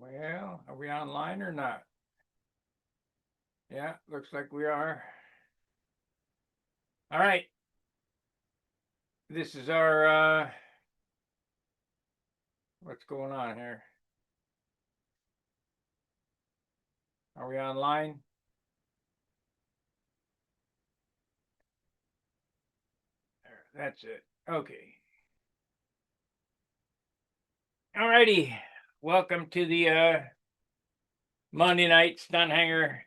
Well, are we online or not? Yeah, looks like we are. All right. This is our what's going on here? Are we online? That's it. Okay. All righty. Welcome to the Monday night Stunt Hangar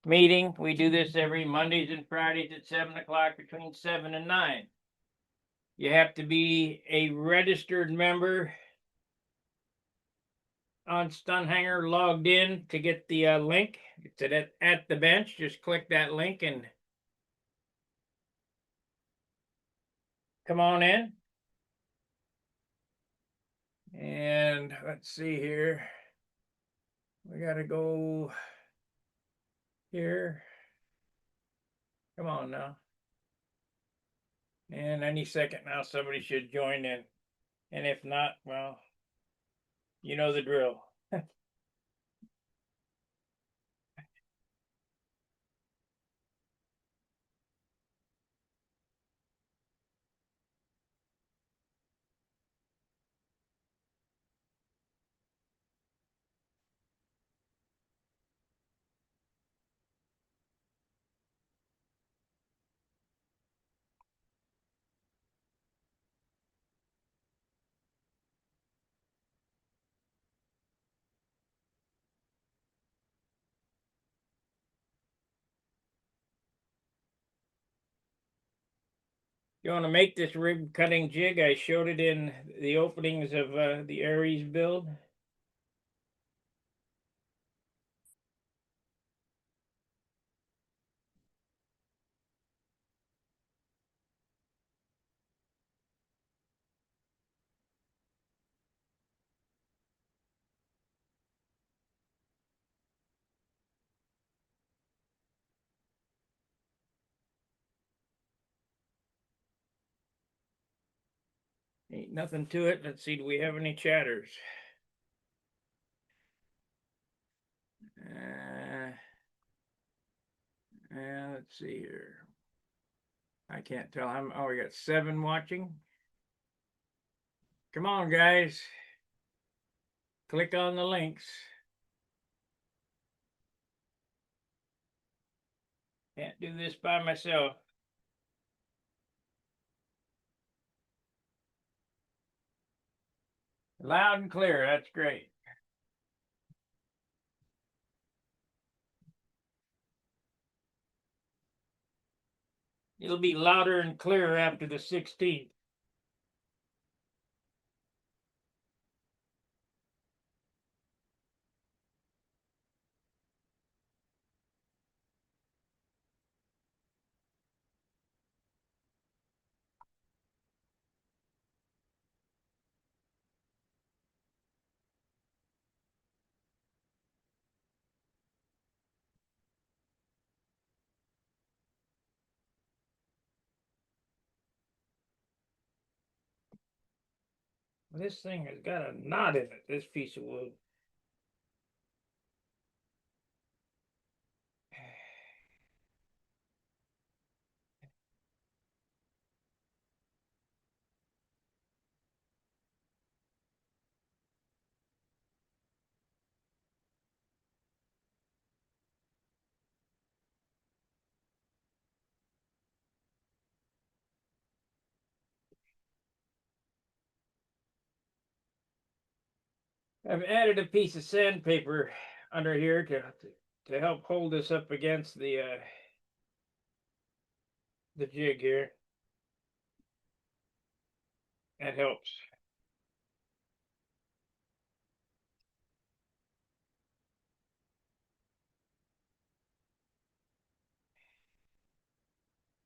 meeting. We do this every Mondays and Fridays at 7 o'clock between 7 and 9. You have to be a registered member on Stunt Hangar logged in to get the link. It's at the bench. Just click that link and come on in. And let's see here. We got to go here. Come on now. And any second now, somebody should join in. And if not, well, you know the drill. You want to make this rib cutting jig? I showed it in the openings of the Aries build. Ain't nothing to it. Let's see, do we have any chatters? Let's see here. I can't tell. Oh, we got 7 watching. Come on, guys. Click on the links. Can't do this by myself. Loud and clear. That's great. It'll be louder and clearer after the 16th. This thing has got a knot in it, this piece of wood. I've added a piece of sandpaper under here to help hold this up against the jig here. That helps.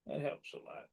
That helps a lot.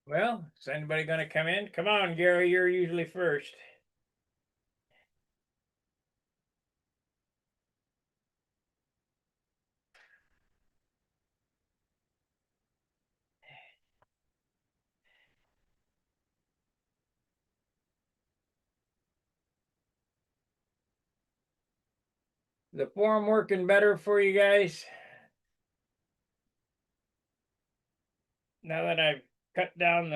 Well, is anybody gonna come in? Come on, Gary, you're usually first. The forum working better for you guys? Now that I've cut down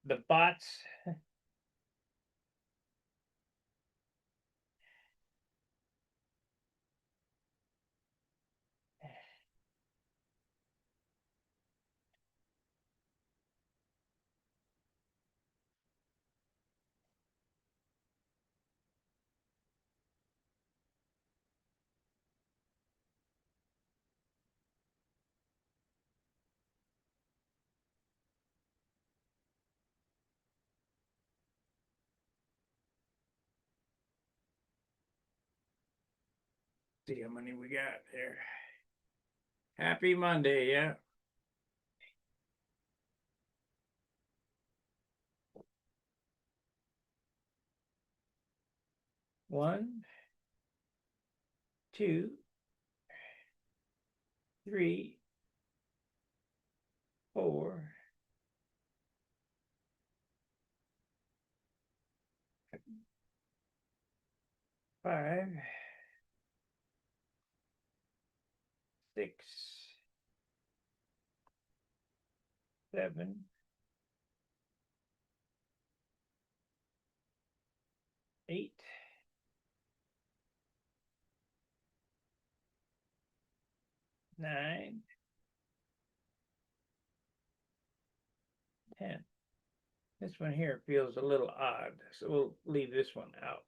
the bots. See how many we got there. Happy Monday, yeah. One, two, three, four, five, six, seven, 8, 9, 10. This one here feels a little odd, so we'll leave this one out.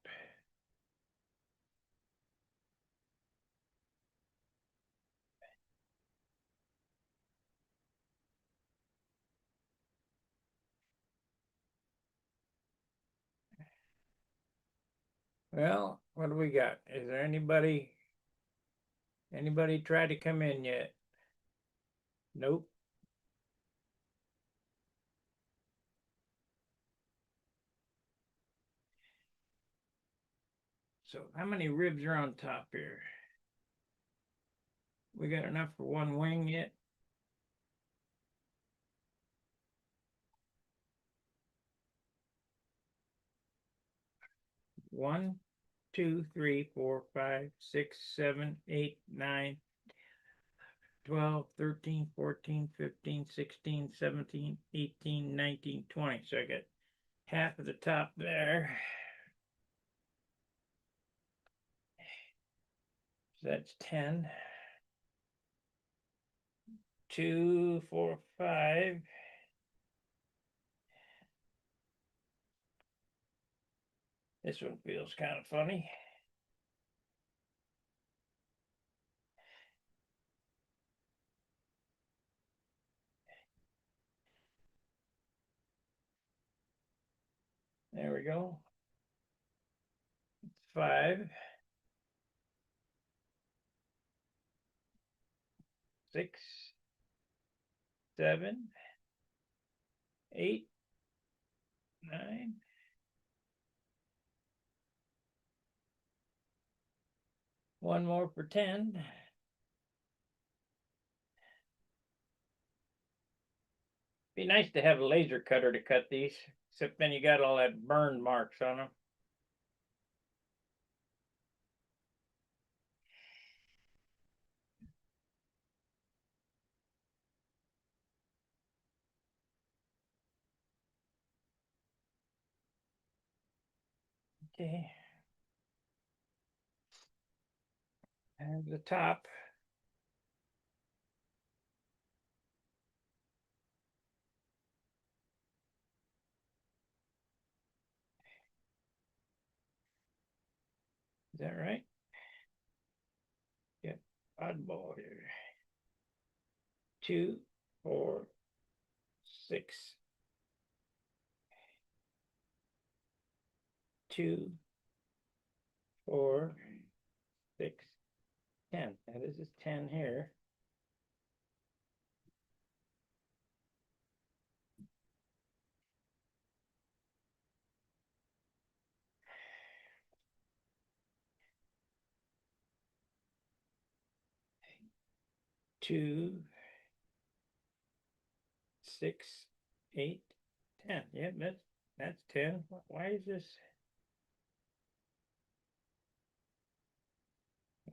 Well, what do we got? Is there anybody tried to come in yet? Nope. So how many ribs are on top here? We got enough for one wing yet? One, two, three, four, 5, 6, 7, 8, 9, 12, 13, 14, 15, 16, 17, 18, 19, 20. So I got half of the top there. So that's 10. 2, 4, 5. This one feels kind of funny. There we go. 5, 6, 7, 8, 9. One more for 10. Be nice to have a laser cutter to cut these, except then you got all that burn marks on them. Okay. And the top. Is that right? Yep. Oddball here. 2, 4, 6, 2, 4, 6, 10. Now this is 10 here. 2, 6, 8, 10. Yeah, that's 10. Why is this?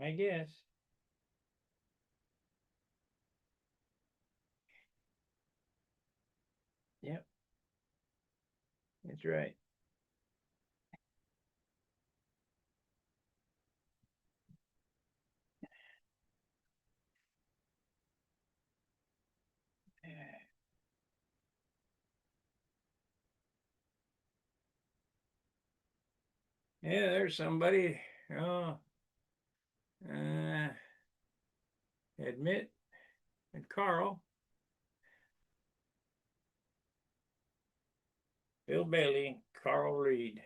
I guess. Yep. That's right. Yeah, there's somebody. Oh, admit and Carl. Bill Bailey, Carl Reed.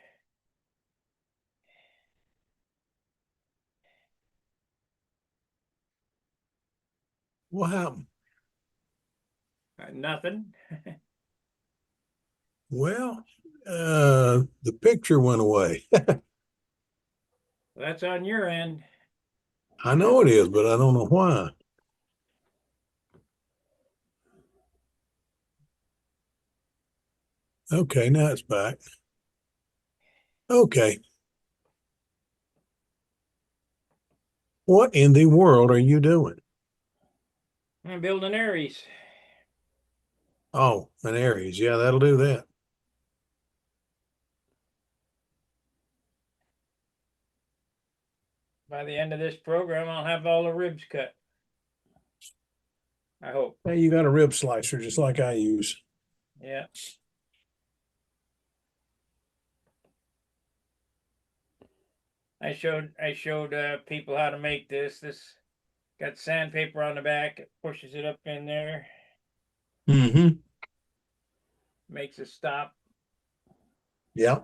What happened? Nothing. Well, the picture went away. That's on your end. I know it is, but I don't know why. Okay, now it's back. Okay. What in the world are you doing? I'm building Aries. Oh, an Aries. Yeah, that'll do that. By the end of this program, I'll have all the ribs cut. I hope. Hey, you got a rib slicer just like I use. Yeah. I showed people how to make this. This got sandpaper on the back. It pushes it up in there. Mm-hmm. Makes it stop. Yeah.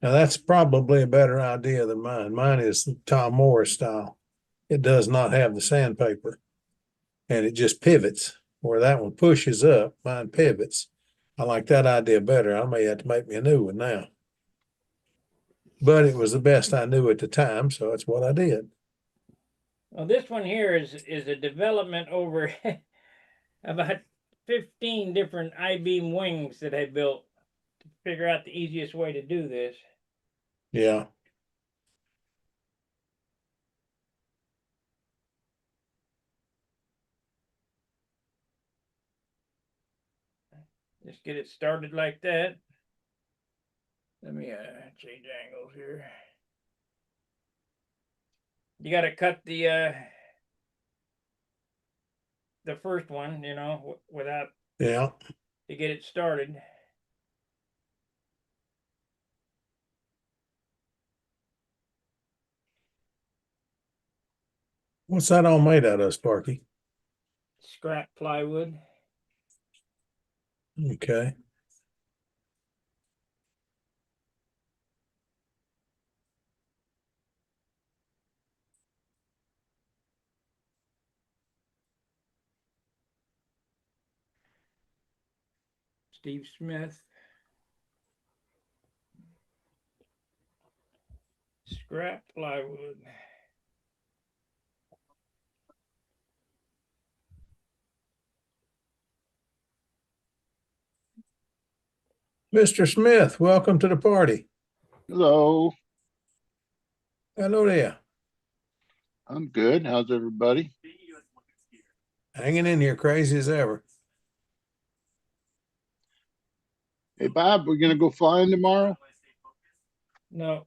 Now that's probably a better idea than mine. Mine is the Tom Morris style. It does not have the sandpaper and it just pivots. Where that one pushes up, mine pivots. I like that idea better. I may have to make me a new one now. But it was the best I knew at the time, so that's what I did. Well, this one here is a development over about 15 different I-beam wings that I built to figure out the easiest way to do this. Yeah. Just get it started like that. Let me change angles here. You got to cut the first one, without Yeah. to get it started. What's that all made out of, Sparky? Scrap plywood. Okay. Steve Smith. Scrap plywood. Mr. Smith, welcome to the party. Hello, Hello there. I'm good. How's everybody? Hanging in here crazy as ever. Hey, Bob, we're gonna go flying tomorrow. No.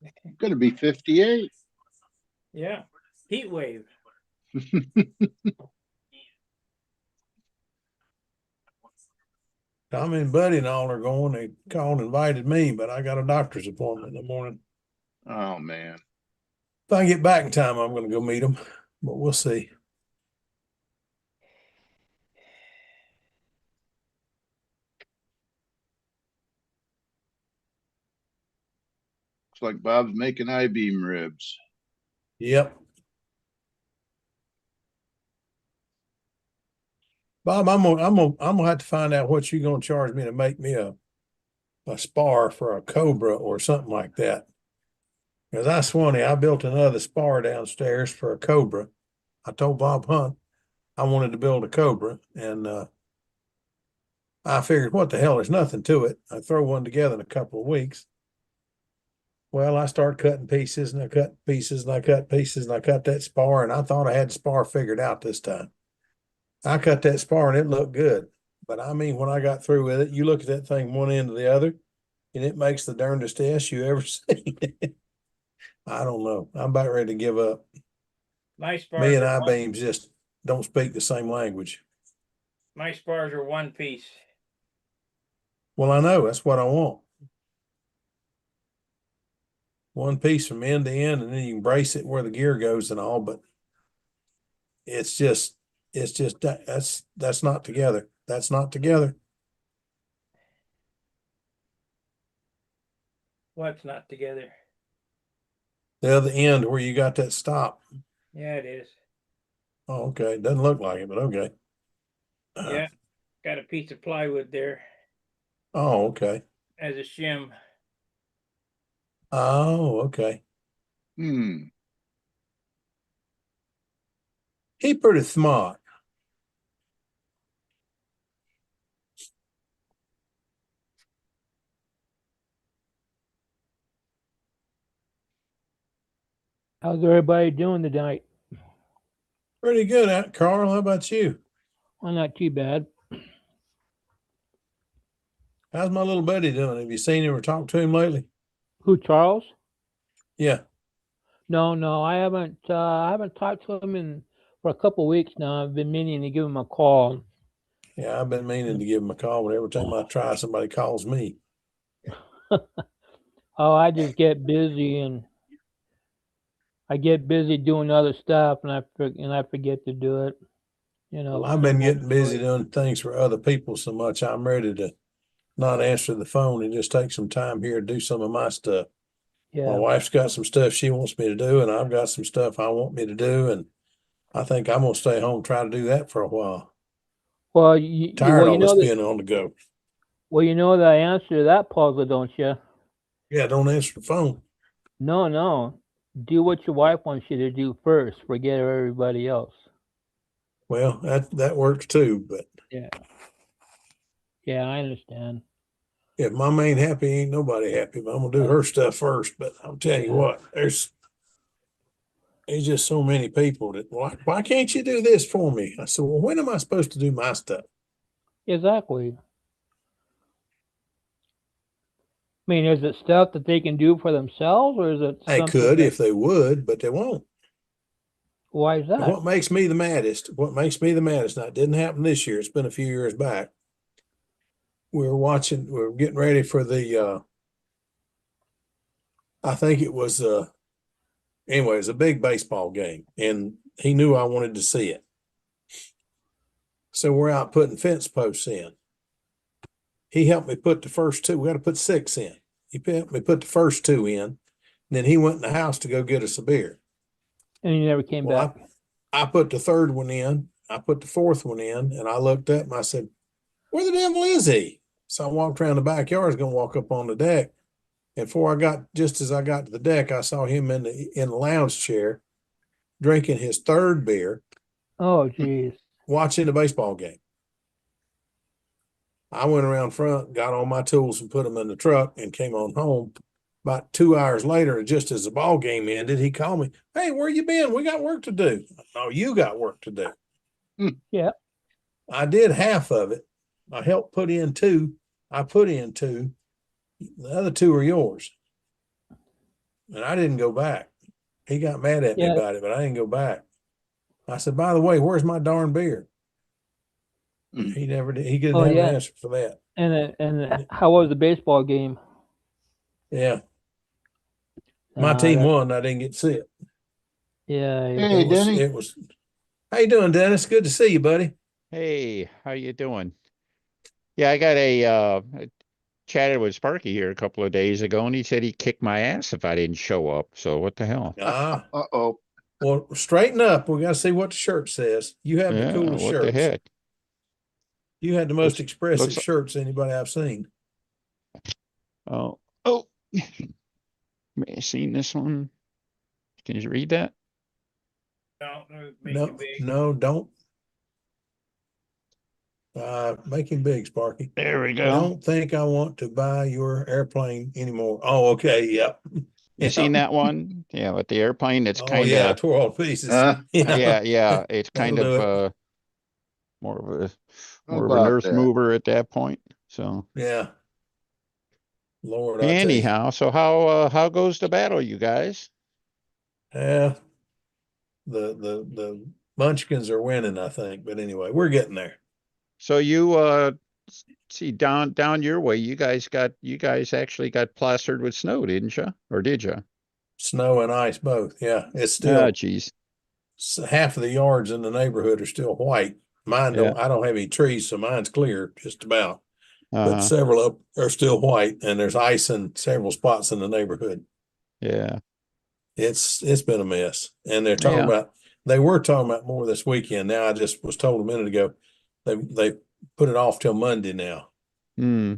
It's gonna be 58. Yeah. Heat wave. Tommy and Buddy and all are going. They called and invited me, but I got a doctor's appointment in the morning. Oh man. If I get back in time, I'm going to go meet them, but we'll see. Looks like Bob's making I-beam ribs. Yep. Bob, I'm gonna have to find out what you're gonna charge me to make me a spar for a Cobra or something like that. Because I swanny, I built another spar downstairs for a Cobra. I told Bob Hunt I wanted to build a Cobra, and I figured, what the hell, there's nothing to it. I throw one together in a couple of weeks. Well, I start cutting pieces and I cut pieces and I cut pieces and I cut that spar, and I thought I had the spar figured out this time. I cut that spar and it looked good. But I mean, when I got through with it, you look at that thing one end to the other, and it makes the darndest S you ever seen. I don't know. I'm about ready to give up. My spars Me and are one, I-beams just don't speak the same language. my spars are one piece. Well, I know that's what I want. One piece from end to end, and then you can brace it where the gear goes and all, but it's just that's not together. That's not together. What's not together? The other end where you got that stop. Yeah, it is. Oh, okay. It doesn't look like it, but okay. Yeah, got a piece of plywood there Oh, okay. as a shim. Oh, okay. Hmm. He pretty smart. How's everybody doing tonight? Pretty good, Carl. How about you? Well, not too bad. How's my little buddy doing? Have you seen him or talked to him lately? Who, Charles? Yeah. No, I haven't talked to him for a couple of weeks now. I've been meaning to give him a call. Yeah, I've been meaning to give him a call, but every time I try, somebody calls me. Oh, I just get busy and I get busy doing other stuff, and I forget to do it. Well, I've been getting busy doing things for other people so much, I'm ready to not answer the phone and just take some time here to do some of my stuff. My Yeah. wife's got some stuff she wants me to do, and I've got some stuff I want me to do, and I think I'm gonna stay home and try to do that for a while. Well, Tired of us being on the go. Well, you know the answer to that puzzle, don't you? Yeah, don't answer the phone. No. Do what your wife wants you to do first. Forget everybody else. Well, that works too, but Yeah. Yeah, I understand. if mama ain't happy, ain't nobody happy. But I'm gonna do her stuff first. But I'm telling you what, there's just so many people that why can't you do this for me? I said, well, when am I supposed to do my stuff? Exactly. I mean, is it stuff that they can do for themselves, or is it They something could that, if they would, but they won't. why is And that? what makes me the maddest, now it didn't happen this year, it's been a few years back. We were getting ready for the I think it was anyway, it was a big baseball game, and he knew I wanted to see it. So we're out putting fence posts in. He helped me put the first two. We got to put 6 in. He helped me put the first 2 in. And then he went in the house to go get us a beer. And you never came back. I put the third one in. I put the fourth one in, and I looked up and I said, "Where the devil is he?" So I walked around the backyard. I was going to walk up on the deck, and just as I got to the deck, I saw him in the lounge chair, drinking his third beer, Oh, geez. watching the baseball game. I went around front, got all my tools and put them in the truck and came on home. About 2 hours later, just as the ball game ended, he called me, "Hey, where you been? We got work to do." "No, you got work to do." Yeah. I did half of it. I helped put in 2. I put in 2. The other 2 are yours. And I didn't go back. He got mad at me about it, but I didn't go back. I said, "By the way, where's my darn beer?" He never did. He didn't have an answer for that. And how was the baseball game? Yeah. My team won. I didn't get to see it. Yeah. Hey, Denny. It was. How you doing, Dennis? Good to see you, buddy. Hey, how you doing? Yeah, I chatted with Sparky here a couple of days ago, and he said he'd kick my ass if I didn't show up. So what the hell? Uh-oh. Well, straighten up. We got to see what the shirt says. You have the Yeah, coolest what shirts. the heck? You had the most expressive looks- shirts anybody I've seen. Oh, May have seen this one. Can you read that? Make No, it big. no, don't. Make him big, Sparky. There we go. Don't think I want to buy your airplane anymore. Oh, okay, yep. You seen that one? Yeah, with the airplane that's Oh, kind yeah, of tore all to pieces. yeah, it's kind That'll of do it. more of a How more of an about earth that? mover at that point. So Yeah. Lord, I tell you. anyhow, so how goes the battle, you guys? Yeah, the Munchkins are winning, I think. But anyway, we're getting there. So you see down your way, you guys actually got plastered with snow, didn't you? Or did you? Snow and ice both. Yeah, it's Ah, still geez. half of the yards in the neighborhood are still white. Mine Yeah. don't. I don't have any trees, so mine's clear just about. But Uh-huh. several of are still white, and there's ice in several spots in the neighborhood. Yeah. It's been a mess, and they're talking Yeah. about. They were talking about more this weekend. Now I just was told a minute ago, they put it off till Monday now. Hmm.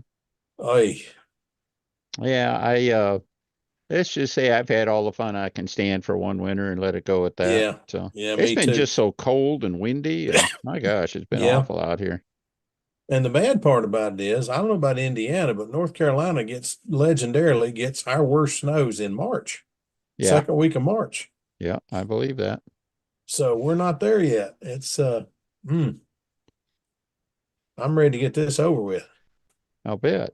Oy, Yeah, let's just say I've had all the fun I can stand for one winter and let it go at that. yeah, So yeah, it's me been too. just so cold and windy, and my gosh, it's been Yeah, awful out here. and the bad part about it is, I don't know about Indiana, but North Carolina legendarily gets our worst snows in March, Yeah, second week of March. yeah, I believe that. So we're not there yet. I'm ready to get this over with. I'll bet.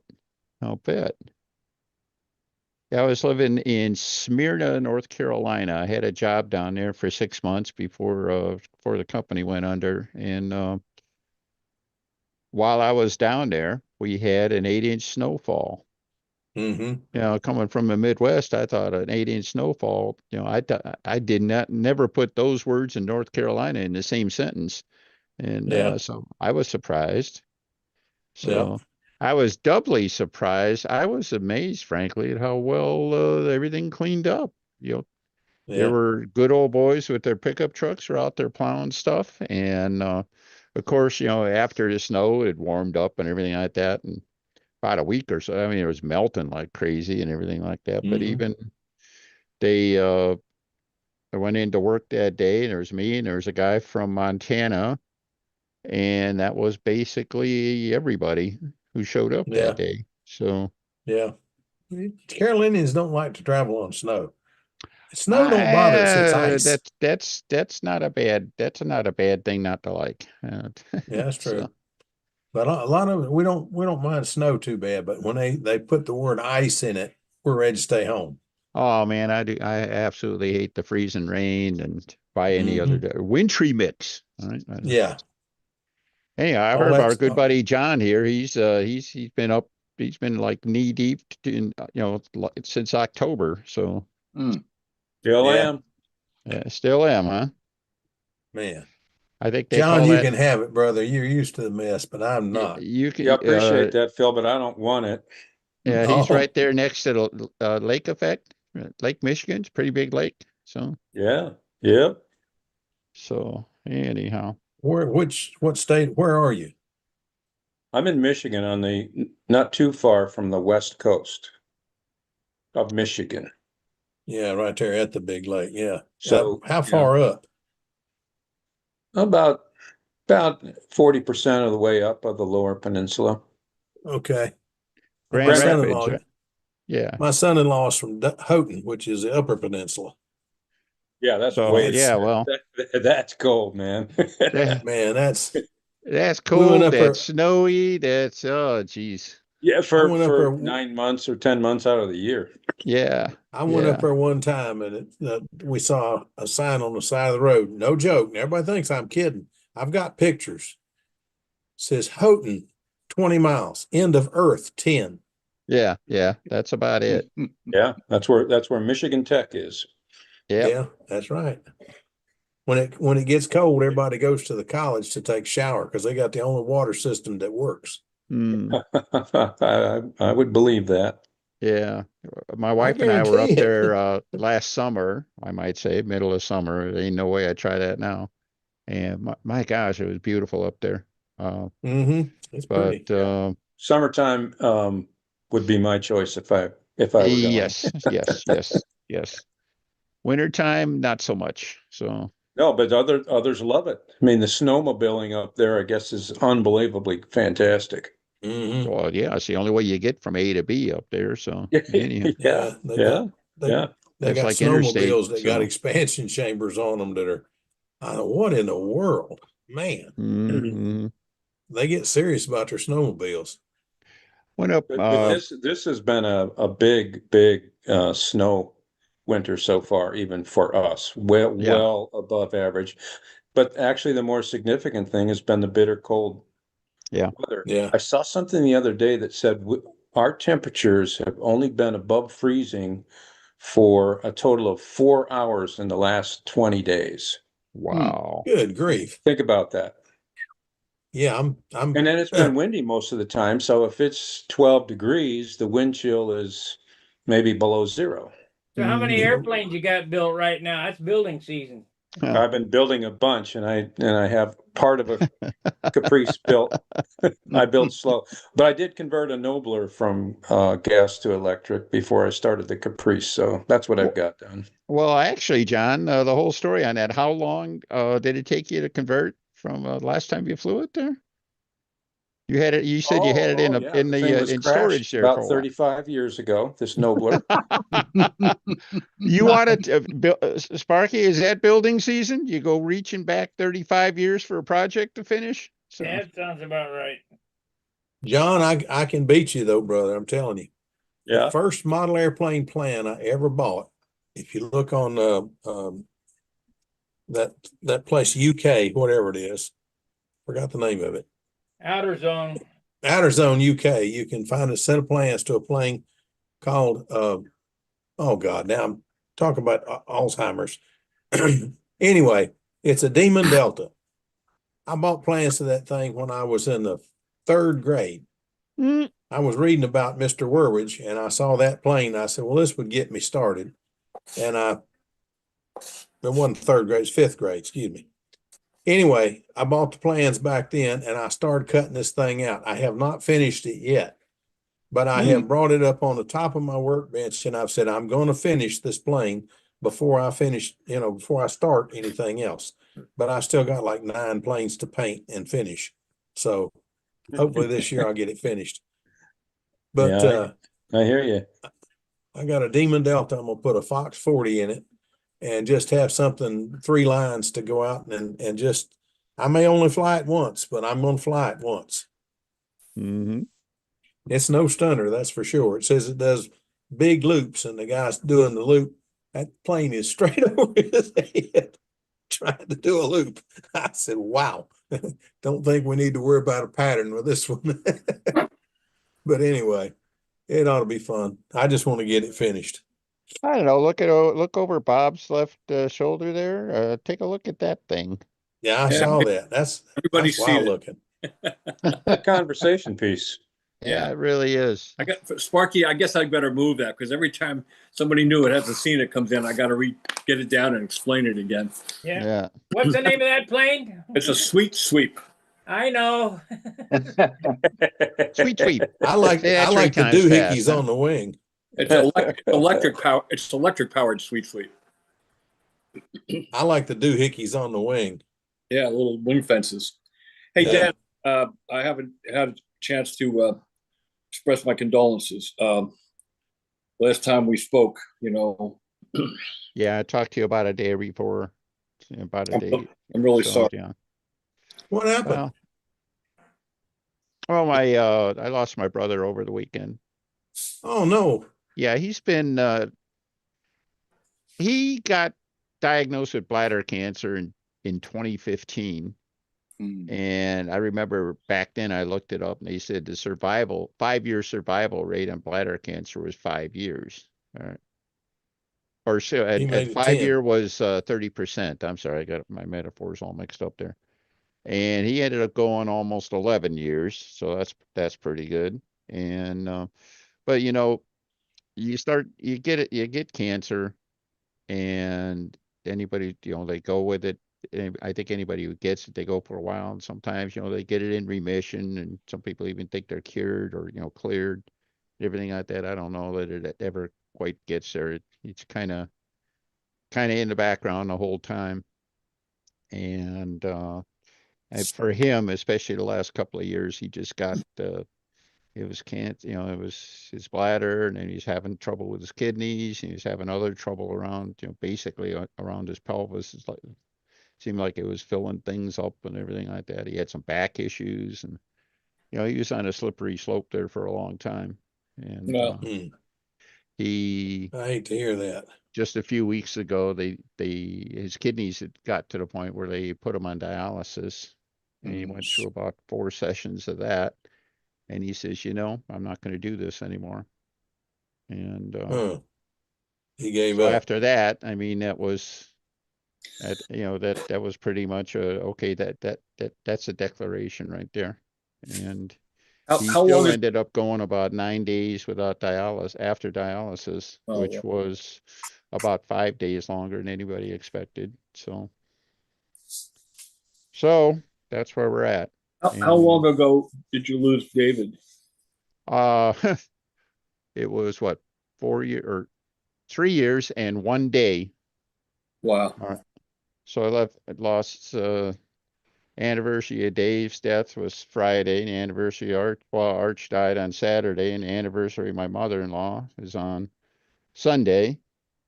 I'll bet. Yeah, I was living in Smyrna, North Carolina. I had a job down there for 6 months before the company went under. And while I was down there, we had an 8-inch snowfall. Mm-hmm. You know, coming from the Midwest, I thought an 8-inch snowfall. You know, I did not never put those words in North Carolina in the same sentence, and Yeah, so I was surprised. yeah, So I was doubly surprised. I was amazed, frankly, at how well everything cleaned up. You know, there yeah. were good old boys with their pickup trucks were out there plowing stuff, and of course, you know, after the snow, it warmed up and everything like that, and about a week or so. I mean, it was melting like crazy and everything like that. But Mm-hmm. even they, I went into work that day, and there was me, and there was a guy from Montana, and that was basically everybody who showed up that Yeah, day. So yeah. Carolinians don't like to travel on snow. Snow don't bother us, it's I ice. that's not a bad thing not to like. Yeah, that's So true. But a lot of it, we don't mind snow too bad. But when they put the word ice in it, we're ready to stay home. oh man, I absolutely hate the freezing rain and by any other Mm-hmm. day. Wintry mix. All right. Yeah, Anyhow, I've all heard our that's good buddy John here. He's been up. He's been like knee deep in since October. So Hmm. Still yeah, am. still am, huh? man. I think they John, call you that. can have it, brother. You're used to the mess, but I'm not. You Yeah, I can. appreciate that, Phil, but I don't want it. Yeah, he's Oh, right there next to the lake effect. Lake Michigan's a pretty big lake. Yeah. Yep. So anyhow, what state? Where are you? I'm in Michigan on the not too far from the west coast of Michigan. Yeah, right there at the big lake. Yeah. So, How yeah, far up? about about 40% of the way up of the lower peninsula. Okay. My Grand Grand Rapids, son-in-law, right? Yeah. my son-in-law is from Houghton, which is the Upper Peninsula. Yeah, that's And So way it's yeah, well, that's cold, man. that, man, that's we went cold. up That's there. snowy. That's geez. Yeah, I for went up for there. 9 months or 10 months out of the year. Yeah, I went up yeah, there one time, and we saw a sign on the side of the road. No joke. And everybody thinks I'm kidding. I've got pictures. It says Houghton, 20 miles. End of Earth, 10. yeah, yeah. That's about it. Yeah, that's where Michigan Tech is. Yep. Yeah, that's right. When it gets cold, everybody goes to the college to take shower because they got the only water system that works. Mm, I would believe that. yeah. My I wife and I were guarantee up it. there last summer, I might say, middle of summer. There ain't no way I'd try that now. And my gosh, it was beautiful up there. Mm-hmm. It's But pretty. Yeah. Summertime would be my choice if I if I were going. Yes, yes. Wintertime, not so much. So No, but others love it. I mean, the snowmobiling up there, I guess, is unbelievably fantastic. Mhm. well, yeah, it's the only way you get from A to B up there. So Yeah, anyhow, Yeah, they yeah, got yeah. they it's got like interstate. snowmobiles that got So expansion chambers on them that are, what in the world, man? mhm. They get serious about their snowmobiles. Went up. But this has been a big snow winter so far, even for us, Yeah. well above average. But actually, the more significant thing has been the bitter cold Yeah. weather. Yeah. I saw something the other day that said our temperatures have only been above freezing for a total of 4 hours in the last 20 days. Wow. Good grief. Think about that. Yeah, I'm And then it's been windy most of the time. So if it's 12 degrees, the wind chill is maybe below zero. So how many Mhm. airplanes you got built right now? That's building season. I've been building a bunch and I have part of a Caprice built. I built slow, but I did convert a Nobler from gas to electric before I started the Caprice. So that's what I've got done. Well, actually, John, the whole story on that. How long did it take you to convert from last time you flew it there? You had it. You said you had it in Yeah, the thing was in crashed storage there for about a while. 35 years ago, this Nobler. You wanted Sparky? Is that building season? You go reaching back 35 years for a project to finish. So That sounds about right. John, I can beat you though, brother. I'm telling you. The Yeah. first model airplane plan I ever bought, if you look on that place UK, whatever it is, forgot the name of it. Outer zone. Outer Zone UK, you can find a set of plans to a plane called oh God, now I'm talking about Alzheimer's. Anyway, it's a Demon Delta. I bought plans to that thing when I was in the third grade. mm, I was reading about Mr. Werwich and I saw that plane. I said, well, this would get me started. And it wasn't third grade, it's fifth grade, excuse me. Anyway, I bought the plans back then and I started cutting this thing out. I have not finished it yet, but I have brought it up on the top of my workbench and I've said, I'm going to finish this plane before I finish, before I start anything else. But I still got like 9 planes to paint and finish. So hopefully this year I'll get it finished. But Yeah, I hear you. I got a Demon Delta. I'm gonna put a Fox 40 in it and just have something 3 lines to go out and just I may only fly it once, but I'm gonna fly it once. mhm. It's no stunner, that's for sure. It says it does big loops, and the guy's doing the loop. That plane is straight over his head trying to do a loop. I said, wow, don't think we need to worry about a pattern with this one. But anyway, it ought to be fun. I just want to get it finished. I don't know. Look over Bob's left shoulder there. Take a look at that thing. Yeah, I Yeah, saw that. That's everybody's wild seen it. looking. A conversation piece. Yeah, Yeah. it really is. I got Sparky. I guess I better move that because every time somebody new it hasn't seen it comes in, I got to get it down and explain it again. Yeah. Yeah. What's the name of that plane? It's a sweet sweep. I know. Sweet sweep. I like Say that 3 the times doohickeys fast, huh? on the wing. It's electric power. It's electric powered sweet sweep. I like the doohickeys on the wing. Yeah, little wing fences. Hey, Yeah. Dan, I haven't had a chance to express my condolences. Last time we spoke, Yeah, I talked to you about a day before. About a day. I'm really So, sorry. yeah. What happened? Well, I lost my brother over the weekend. Oh no. Yeah, he got diagnosed with bladder cancer in 2015. And I remember back then I looked it up and they said the 5-year survival rate on bladder cancer was 5 years. All right. Or so He made at it 5 10. year was 30%. I'm sorry, I got my metaphors all mixed up there. And he ended up going almost 11 years, so that's pretty good. And but you get cancer, and anybody they go with it. And I think anybody who gets it, they go for a while, and sometimes they get it in remission, and some people even think they're cured or cleared. everything like that. I don't know that it ever quite gets there. It's kind of in the background the whole time. And for him, especially the last couple of years, he just got it was it was his bladder, and then he's having trouble with his kidneys, and he's having other trouble around, basically around his pelvis. It's like seemed like it was filling things up and everything like that. He had some back issues, and he was on a slippery slope there for a long time. And Well, he I hate to hear that. just a few weeks ago, his kidneys had got to the point where they put him on dialysis, and he went through about 4 sessions of that. And he says, I'm not going to do this anymore. And He gave so up. after that, I mean, that was that was pretty much okay. That's a declaration right there. And he how long still is? ended up going about 9 days without dialysis after dialysis, Oh, which yeah. was about 5 days longer than anybody expected. So that's where we're at. How long ago did you lose David? It was what, 4 years or 3 years and 1 day. Wow. All right. So I lost anniversary of Dave's death was Friday, and the anniversary of Arch died on Saturday, and the anniversary of my mother-in-law is on Sunday.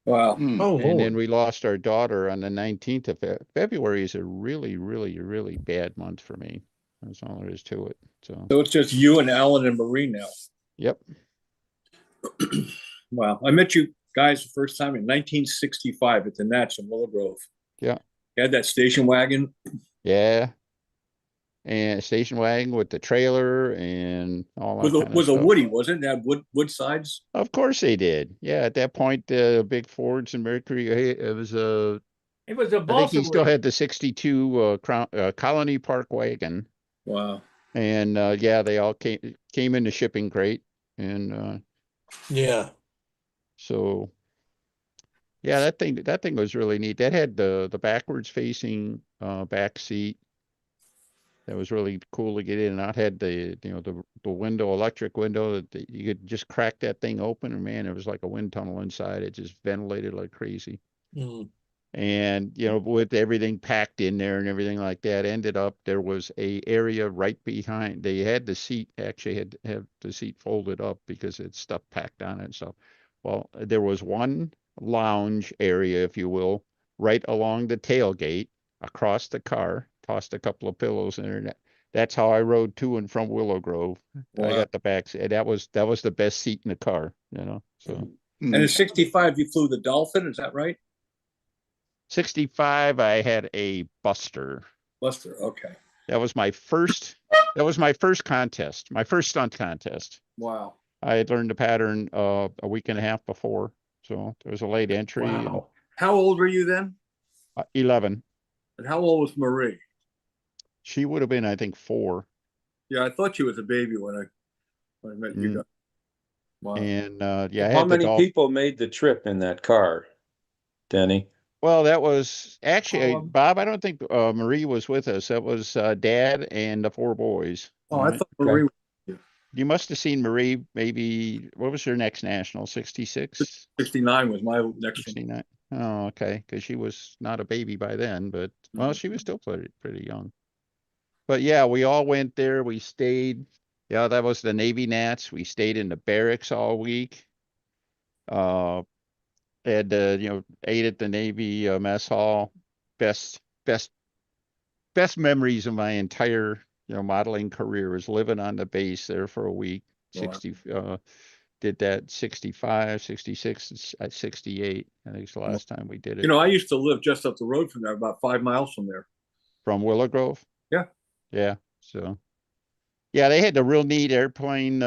Wow. Oh, And then Lord. we lost our daughter on the 19th of February. Is a really, really, really bad month for me. That's all there is to it. So So it's just you and Alan and Marie now. yep. Wow. I met you guys the first time in 1965 at the Nats in Willow Grove. Yeah. You had that station wagon. Yeah. And station wagon with the trailer and all that kind of Was a stuff. Woody, wasn't it? It had wood sides. Of course they did. Yeah, at that point, big Fords and Mercury. It was a. It was a I think balsa he still wood. had the '62 Colony Park wagon, Wow. and yeah, they all came in the shipping crate, and Yeah. so yeah, that thing was really neat. That had the backwards facing back seat. That was really cool to get in and out. Had the the window, electric window that you could just crack that thing open, and man, it was like a wind tunnel inside. It just ventilated like crazy. Mm. And with everything packed in there and everything like that, ended up there was a area right behind. They had the seat actually had have the seat folded up because it's stuff packed on it. So, well, there was one lounge area, if you will, right along the tailgate across the car. Tossed a couple of pillows in there. That's how I rode to and from Willow Grove. I Wow. got the back seat. That was the best seat in the car. So And in 65, you flew the Dolphin. Is that right? 65, I had a Buster. Buster. Okay. That was my first. That was my first contest, my first stunt contest. Wow. I had learned the pattern a week and a half before, so there was a late entry. Wow. How old were you then? 11. And how old was Marie? She would have been, I think, 4. Yeah, I thought she was a baby when I met you guys. Wow. And yeah, I How had the many people made the trip in that car, Denny? Well, that was actually Bob. I don't think Marie was with us. That was Dad and the 4 boys. Oh, I thought Marie. You must have seen Marie. Maybe what was her next national? 66. 69 was my next 69. Oh, okay. Because she was not a baby by then, but well, she was still pretty young. But yeah, we all went there. We stayed. Yeah, that was the Navy Nats. We stayed in the barracks all week. Had ate at the Navy mess hall. Best memories of my entire modeling career was living on the base there for a week. Wow. 60 did that 65, 66, 68. I think it's the last time we did it. I used to live just up the road from there, about 5 miles from there. From Willow Grove? Yeah. Yeah. So yeah, they had the real neat airplane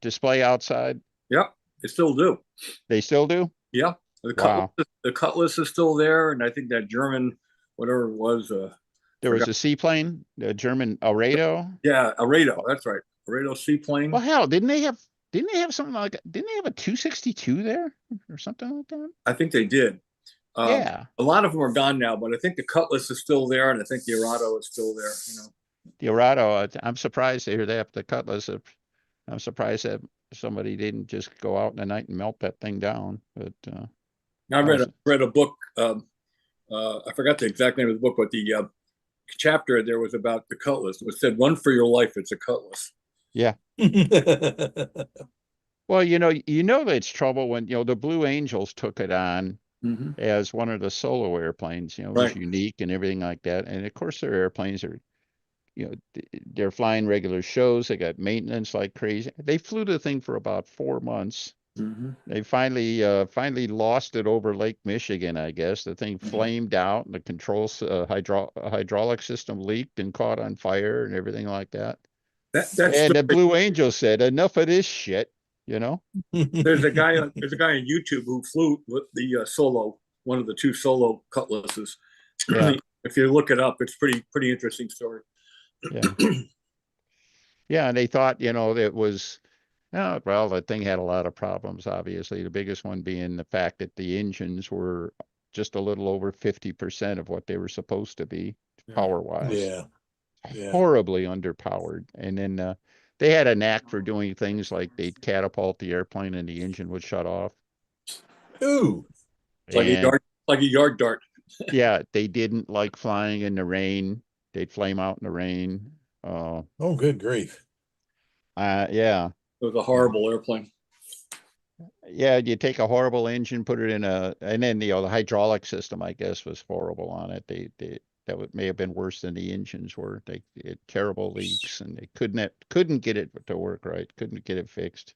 display outside. Yep, they still do. They still do? Yeah. Wow. The Cutlass is still there, and I think that German, whatever it was, There was a seaplane, the German Aeromodeling. yeah, Aredo. That's right, Aredo seaplane. Well, hell, didn't they have something like? Didn't they have a 262 there or something like that? I think they did. Yeah. A lot of them are gone now, but I think the Cutlass is still there, and I think the Arado is still there. The Arado, I'm surprised to hear they have the Cutlass. I'm surprised that somebody didn't just go out in the night and melt that thing down. But I read was- read a book. I forgot the exact name of the book, but the chapter there was about the Cutlass. It said, "Run for your life. It's a Cutlass." yeah. Well, that's trouble when, the Blue Angels took it on Mm-hmm. as one of the solo airplanes, it was Right. unique and everything like that. And of course their airplanes are, they're flying regular shows. They got maintenance like crazy. They flew the thing for about 4 months. Mm-hmm. They finally lost it over Lake Michigan, I guess. The thing flamed out and the controls, hydraulic system leaked and caught on fire and everything like that. That's And the Blue Angel said, enough of this shit, there's a guy on YouTube who flew with the solo, one of the two solo Cutlasses. Yeah. If you look it up, it's pretty interesting story. Yeah. Yeah, and they thought, it was, well, the thing had a lot of problems, obviously. The biggest one being the fact that the engines were just a little over 50% of what they were supposed to be, power-wise. Yeah. Yeah. Horribly underpowered. And then they had a knack for doing things like they'd catapult the airplane and the engine would shut off. Ooh. It's like And a yard dart. yeah, they didn't like flying in the rain. They'd flame out in the rain. Oh, good grief. Yeah. It was a horrible airplane. Yeah, you take a horrible engine, put it in and then the hydraulic system, I guess, was horrible on it. May have been worse than the engines were. They had terrible leaks, and they couldn't get it to work right. Couldn't get it fixed.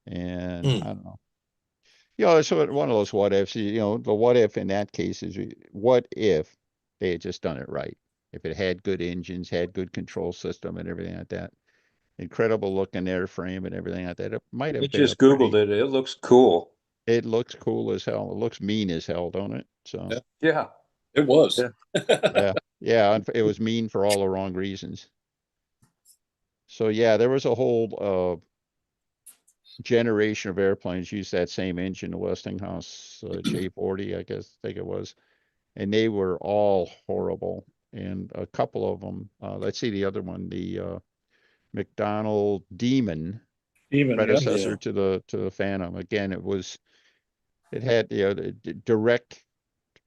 And I don't know. It's one of those what ifs. The what if in that case is, what if they had just done it right? If it had good engines, had good control system, and everything like that. Incredible looking airframe and everything like that. It might have I been just Googled it. It looks cool. It looks cool as hell. It looks mean as hell, don't it? So Yeah. It was. yeah, yeah. It was mean for all the wrong reasons. So yeah, there was a whole generation of airplanes used that same engine, the Westinghouse J40, I think it was, and they were all horrible. And a couple of them, let's see the other one, the McDonnell Demon, predecessor to the Phantom. Again, it had the direct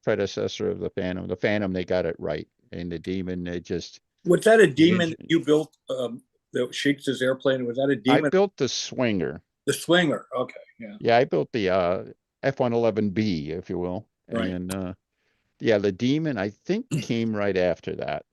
predecessor of the Phantom. The Phantom, they got it right, and the Demon, they just. Was that a Demon engine, you built? That shakes his airplane. Was that a Demon? I built the Swinger. The Swinger. Okay. Yeah. Yeah, I built the F-111B, if you will, Right. and yeah, the Demon I think came right after that.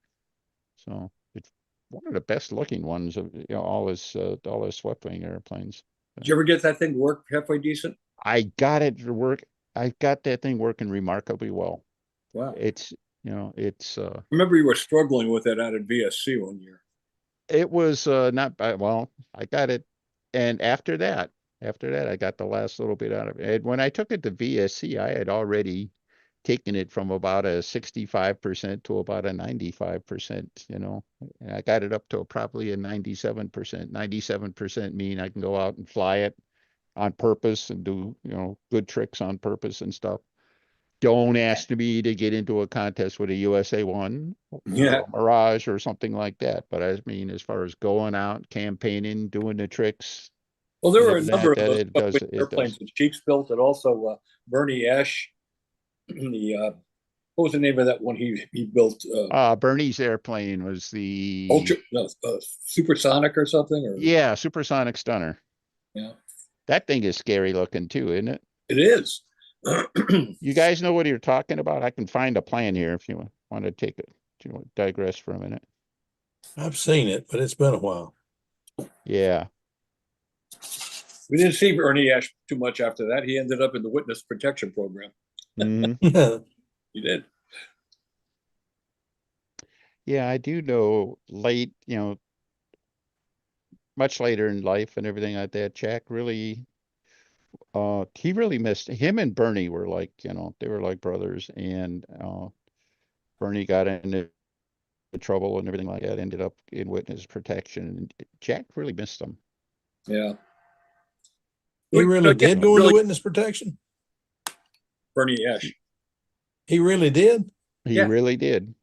So it's one of the best looking ones of all his swept-wing airplanes. Did you ever get that thing to work halfway decent? I got it to work. I got that thing working remarkably well. Wow. It's it's. I remember you were struggling with it out at VSC one year. It was not well. I got it, and after that, I got the last little bit out of it. And when I took it to VSC, I had already taken it from about a 65% to about a 95%. And I got it up to probably a 97%. 97% mean I can go out and fly it on purpose and do good tricks on purpose and stuff. Don't ask me to get into a contest with a USA 1 or Yeah. a Mirage or something like that. But I mean, as far as going out, campaigning, doing the tricks. Well, there were a That- number of that those it does. airplanes that Cheeks built, and also Bernie Esch. The what was the name of that one he built? Bernie's airplane was the Ultra Supersonic or something? Or yeah, supersonic stunner. yeah, That thing is scary looking too, isn't it? it is. You guys know what you're talking about? I can find a plan here if you want to take it. Digress for a minute. I've seen it, but it's been a while. Yeah. We didn't see Bernie Esch too much after that. He ended up in the witness protection program. Mhm. He did. Yeah, I do know late, much later in life and everything like that, Jack really, he really missed him and Bernie were like, they were like brothers, and Bernie got into trouble and everything like that, ended up in witness protection, and Jack really missed them. Yeah. He really did go into witness protection? Bernie Esch. He really did? He really did.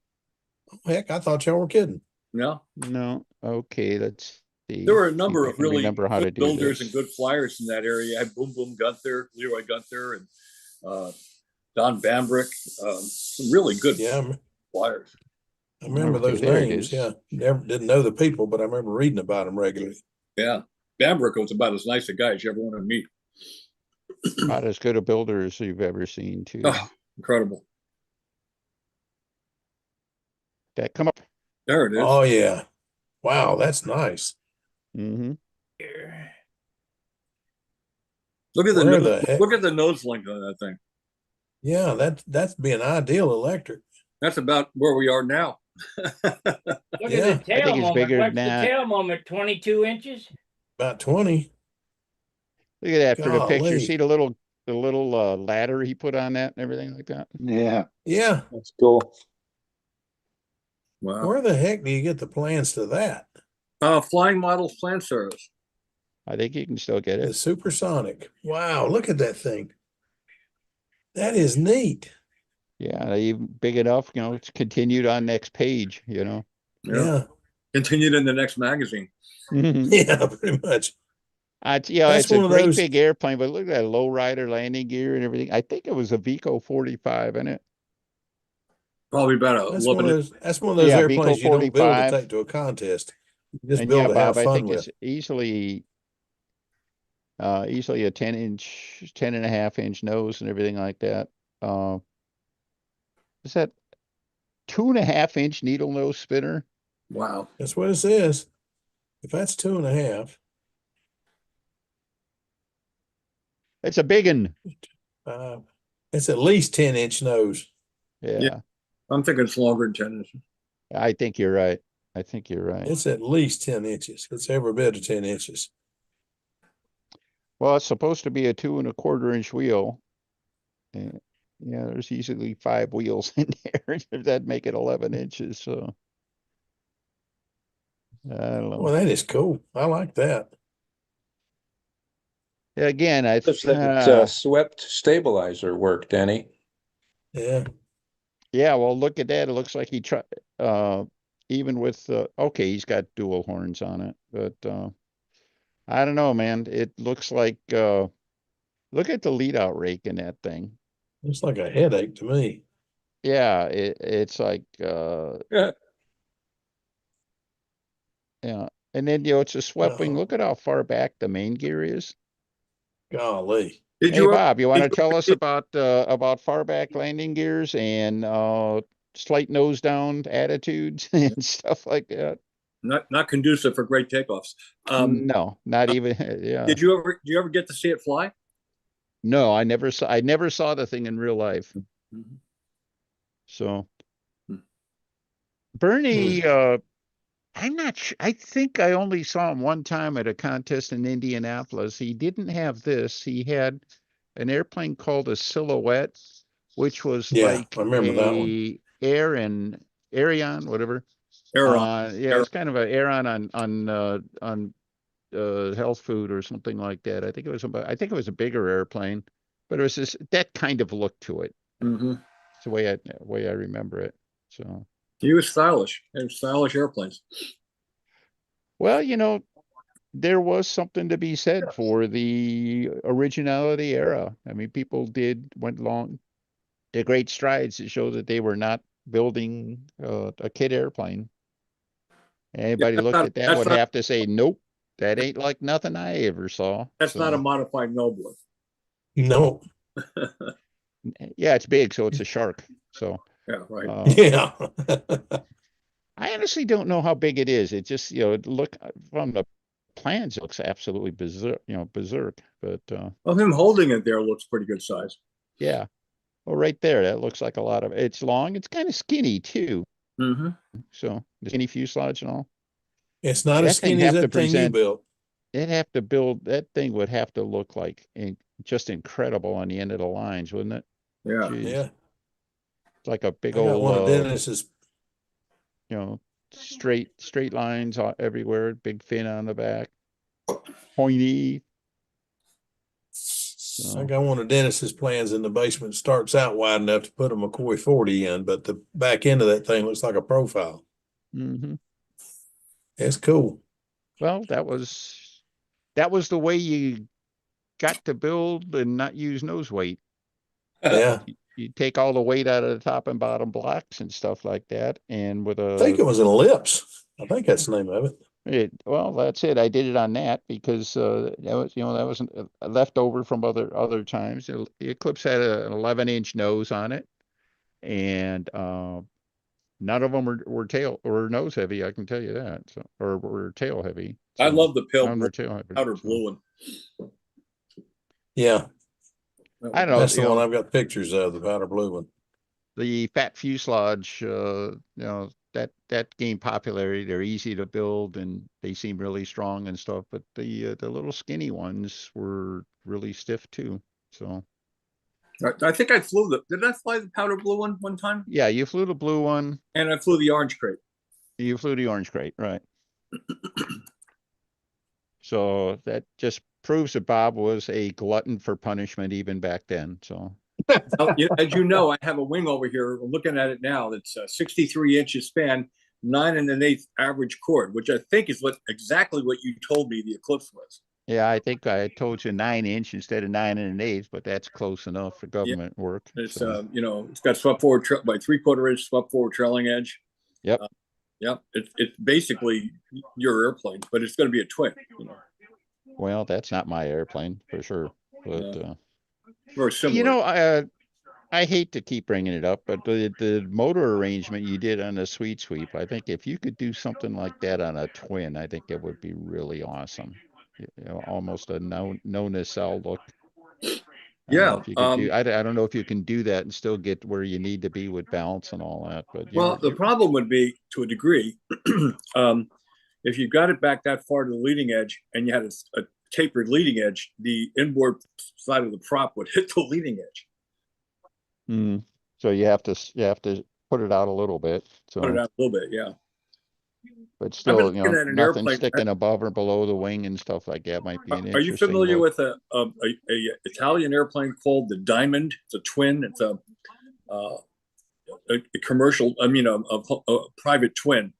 Oh, heck, I thought y'all were kidding. No. No. Okay, let's see, There were a see number if I of can really remember how good to do builders this. and good flyers in that area. I had Boom Boom Gunther, Leroy Gunther, and Don Bambrick. Some really good flyers. I remember Okay, those there it names. is. Yeah. Never didn't know the people, but I remember reading about them regularly. Yeah. Bambrick was about as nice a guy as you ever want to meet. About as good a builder as you've ever seen, too. Oh, incredible. That come up. There it is. Oh yeah. Wow, that's nice. Mm-hmm. Here. Look at Where the heck? look at the nose length on that thing. Yeah, that's be an ideal electric. That's about where we are now. Look at Yeah. the I tail think it's moment. bigger What's than the that. tail moment? 22 inches? About 20. Look at that for the picture. Golly. See the little ladder he put on that and everything like that. Yeah. Yeah. That's cool. Wow. Where the heck do you get the plans to that? Flying Models Plan Service. I think you can still get The it. supersonic. Wow, look at that thing. That is neat. Yeah, even big enough, it's continued on next page, Yeah. Yeah. Continued in the next magazine. Yeah, pretty much. Yeah, That's it's a one of great those- big airplane, but look at that low rider landing gear and everything. I think it was a Vico 45 in it. Probably about That's one 11. of those Yeah, Vico airplanes you don't build to 45. take to a contest. You just And build yeah, to Bob, have I fun think with. it's easily a 10 and a half inch nose and everything like that. Is that 2.5 inch needle nose spinner? Wow. That's what it says. If that's 2.5, It's a big one. it's at least 10-inch nose. Yeah, I'm thinking it's longer than 10 inches. I think you're right. I think you're right. It's at least 10 inches. It's every bit of 10 inches. Well, it's supposed to be a 2.25 inch wheel. And, yeah, there's easily 5 wheels in there. That'd make it 11 inches. So I don't know. Well, that is cool. I like that. Yeah, again, Does that swept stabilizer work, Danny? Yeah. yeah. Well, look at that. It looks like he tried. Even with okay, he's got dual horns on it, but I don't know, man. It looks like look at the lead out rake in that thing. It's like a headache to me. Yeah, it's like Yeah. yeah. And then it's a swept wing. Look at how far back the main gear is. Golly. Hey Bob, you want to tell us about far back landing gears and slight nose down attitudes and stuff like that? Not conducive for great takeoffs. No, not even. Yeah. Did you ever get to see it fly? No, I never saw the thing in real life. Mhm. So Hmm. Bernie, I'm not sure. I think I only saw him one time at a contest in Indianapolis. He didn't have this. He had an airplane called a Silhouette, which was Yeah, like I remember that one. Aerion, whatever. Aeron. Yeah, it's kind of an Aeron on health food or something like that. I think it was a bigger airplane, but it was that kind of look to it. Mm-hmm. It's the way I remember it. So He was stylish. And stylish airplanes. well, there was something to be said for the originality era. I mean, people went long, did great strides to show that they were not building a kid airplane. Anybody looked at that would have to say, nope, that ain't like nothing I ever saw. That's not a modified Nobler. No. Yeah, it's big, so it's a shark. So Yeah, right. Yeah. I honestly don't know how big it is. It just, look from the plans, it looks absolutely berserk. But Well, him holding it there looks pretty good size. yeah, well, right there, that looks like a lot of. It's long. It's kind of skinny too. Mm-hmm. So the skinny fuselage and all. It's not That as thing skinny as have to that thing you present- built. That thing would have to look like just incredible on the end of the lines, wouldn't it? Yeah. Jeez. Yeah. It's like a big I got old, one of Dennis's. straight lines everywhere, big fin on the back, pointy. I got one of Dennis's plans in the basement. Starts out wide enough to put a McCoy 40 in, but the back end of that thing looks like a profile. Mm-hmm. It's cool. Well, that was the way you got to build and not use nose weight. Yeah. You take all the weight out of the top and bottom blocks and stuff like that, and with I think a it was an ellipse. I think that's the name of it. well, that's it. I did it on that because that was that was a leftover from other times. The Eclipse had an 11-inch nose on it, and none of them were tail or nose heavy. I can tell you that. So, or were tail heavy. I So, love the none were tail heavy. powder So, blue one. Yeah, I don't know. that's the one I've got pictures of, the powder blue one. The fat fuselage, that gained popularity. They're easy to build and they seem really strong and stuff. But the little skinny ones were really stiff too. So I think I flew did I fly the powder blue one time? yeah, you flew the blue one. And I flew the orange crate. You flew the orange crate, right? So that just proves that Bob was a glutton for punishment even back then. So As you know, I have a wing over here. We're looking at it now. That's 63 inches span, 9 1/8 average chord, which I think is exactly what you told me the Eclipse was. yeah, I think I told you 9-inch instead of 9 1/8, but that's close enough for government work. It's So. it's got swept forward by 3/4 inch swept forward trailing edge. Yep. Yep. It's basically your airplane, but it's going to be a twin. Well, that's not my airplane for sure, but Very similar. I hate to keep bringing it up, but the motor arrangement you did on the Sweet Sweep, I think if you could do something like that on a twin, I think it would be really awesome. Almost a no nacelle look. Yeah. If you could do, I don't know if you can do that and still get where you need to be with balance and all that. But well, the problem would be to a degree, if you got it back that far to the leading edge and you had a tapered leading edge, the inboard side of the prop would hit the leading edge. So you have to put it out a little bit. So put it out a little bit, yeah. But still, an nothing airplane. sticking above or below the wing and stuff like that might be an interesting. Are you familiar look. with a Italian airplane called the Diamond? It's a twin. It's a commercial. I mean, a private twin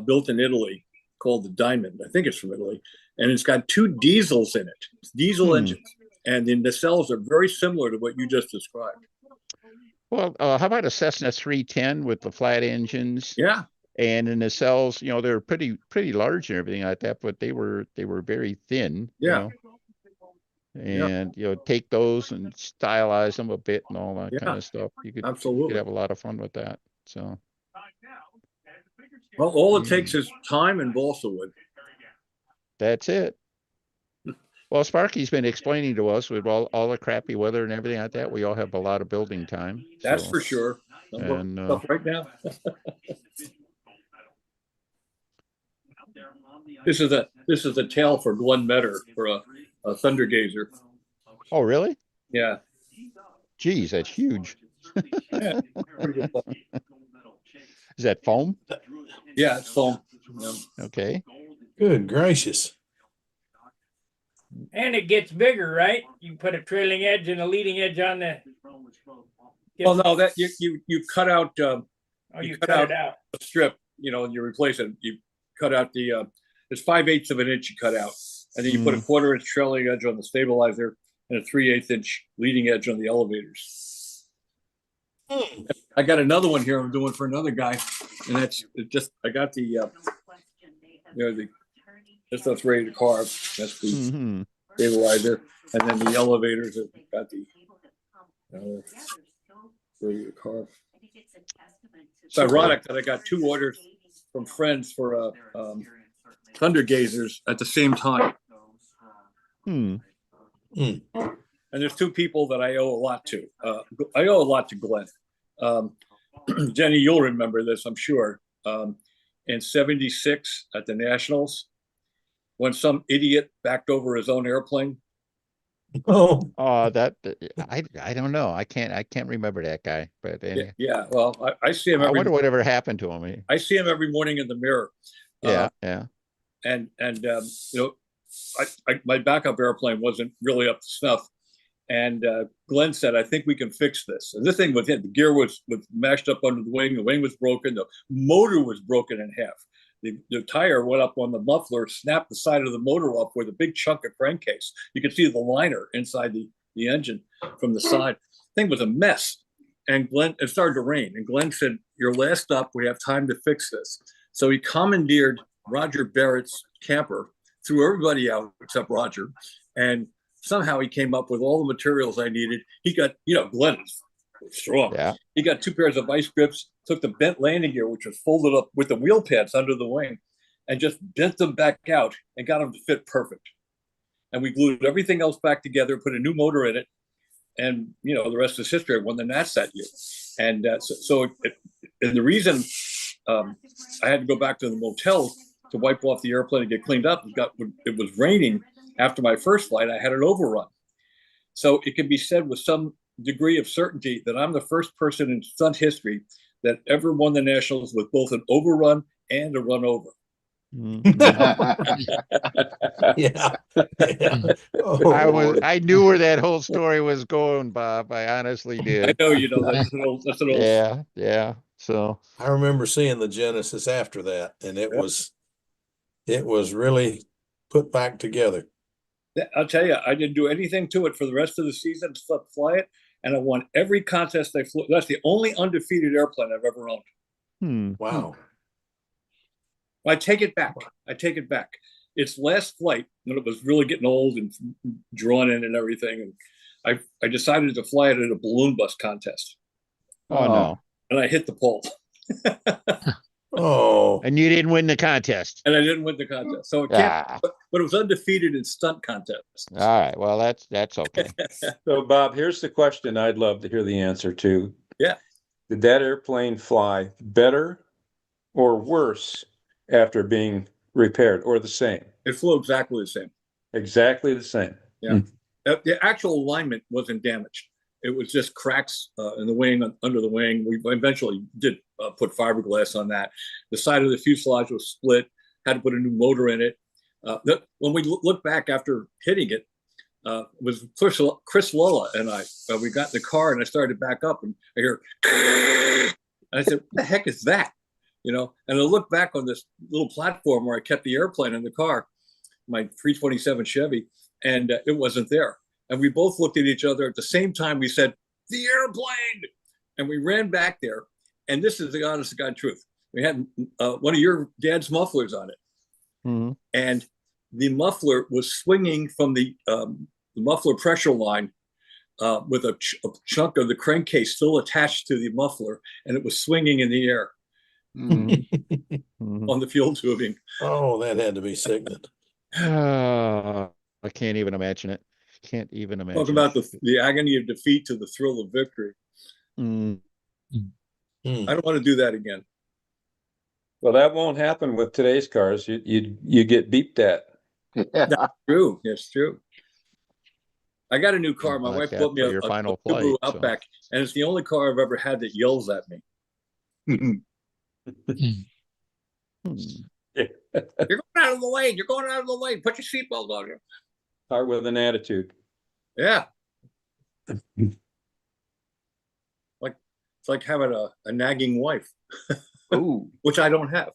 built in Italy called the Diamond. I think it's from Italy, and it's got 2 diesels in it. Diesel engines, and the nacelles are very similar to what you just described. Well, how about a Cessna 310 with the flat engines? Yeah. And in the nacelles, they're pretty large and everything like that, but they were very thin. Yeah. And take those and stylize them a bit and all that kind of stuff. You could have a lot of fun with that. So. Well, all it takes is time and balsa wood. That's it. Well, Sparky's been explaining to us with all the crappy weather and everything like that, we all have a lot of building time. That's for sure. And right now. This is a tail for Glenn Metter for a Thunder Gazer. Oh, really? Yeah. Geez, that's huge. Yeah. Is that foam? Yeah, it's foam. Yeah. Okay. Good gracious. And it gets bigger, right? You put a trailing edge and a leading edge on the. Well, no, that you cut out. You cut it out. A strip, and you replace it. You cut out it's 5/8 of an inch you cut out, and then you put a 1/4 inch trailing edge on the stabilizer and a 3/8 inch leading edge on the elevators. I got another one here I'm doing for another guy, and I got the this stuff's ready to carve. That's the stabilizer, and then the elevators have got the ready to carve. It's ironic that I got 2 orders from friends for Thunder Gazers at the same time. And there's 2 people that I owe a lot to. I owe a lot to Glenn. Jenny, you'll remember this, I'm sure. In '76 at the Nationals, when some idiot backed over his own airplane. Oh, that I don't know. I can't remember that guy. But yeah. Well, I see him. I wonder whatever happened to him. I see him every morning in the mirror. Yeah. And my backup airplane wasn't really up to snuff. And Glenn said, "I think we can fix this." And this thing with him, the gear was mashed up under the wing was broken, the motor was broken in half. the tire went up on the muffler, snapped the side of the motor off with a big chunk of crankcase. You could see the liner inside the engine from the side. Thing was a mess. And it started to rain. And Glenn said, "You're last up. We have time to fix this." So he commandeered Roger Barrett's camper, threw everybody out except Roger. And somehow he came up with all the materials I needed. He got, Glenn is strong. Yeah. He got 2 pairs of vice grips, took the bent landing gear, which was folded up with the wheel pads under the wing, and just bent them back out and got them to fit perfect. And we glued everything else back together, put a new motor in it. And, the rest is history. I won the Nats that year. And and the reason I had to go back to the motel to wipe off the airplane and get cleaned up, it was raining after my first flight. I had an overrun. So it can be said with some degree of certainty that I'm the first person in stunt history that ever won the Nationals with both an overrun and a run over. Yeah. Oh, I knew where that whole story was going, Bob. I honestly I did. know that's an old. Yeah. So I remember seeing the Genesis after that, and it was really put back together. I'll tell you, I didn't do anything to it for the rest of the season except fly it, and I won every contest I flew. That's the only undefeated airplane I've ever owned. Wow. I take it back. Its last flight, when it was really getting old and drawn in and everything, and I decided to fly it at a balloon bus contest. Oh no. And I hit the pole. Oh. And you didn't win the contest. And I didn't win the contest. So it can't, but it was undefeated in stunt contests. All right. Well, that's okay. So Bob, here's the question I'd love to hear the answer to. Yeah. Did that airplane fly better or worse after being repaired, or the same? It flew exactly the same. Exactly the same. Yeah. The actual alignment wasn't damaged. It was just cracks in the wing, under the wing. We eventually did put fiberglass on that. The side of the fuselage was split, had to put a new motor in it. When we look back after hitting it, was Chris Lola and I. We got in the car and I started to back up and I hear, and I said, "What the heck is that?" And I look back on this little platform where I kept the airplane in the car, my 327 Chevy, and it wasn't there. And we both looked at each other at the same time. We said, "The airplane!" And we ran back there. And this is the honest to God truth. We had one of your dad's mufflers on it. And the muffler was swinging from the muffler pressure line with a chunk of the crankcase still attached to the muffler. And it was swinging in the air on the fuel tubing. Oh, that had to be sickening. I can't even imagine it. Can't even imagine. Talk about the agony of defeat to the thrill of victory. I don't want to do that again. Well, that won't happen with today's cars. You get beeped at. That's true. It's true. I got a new car. My wife bought me a Subaru Outback, and it's the only car I've ever had that yells at me. You're going out of the lane. You're going out of the lane. Put your seatbelt on you. Car with an attitude. Yeah. It's like having a nagging wife. Ooh. Which I don't have.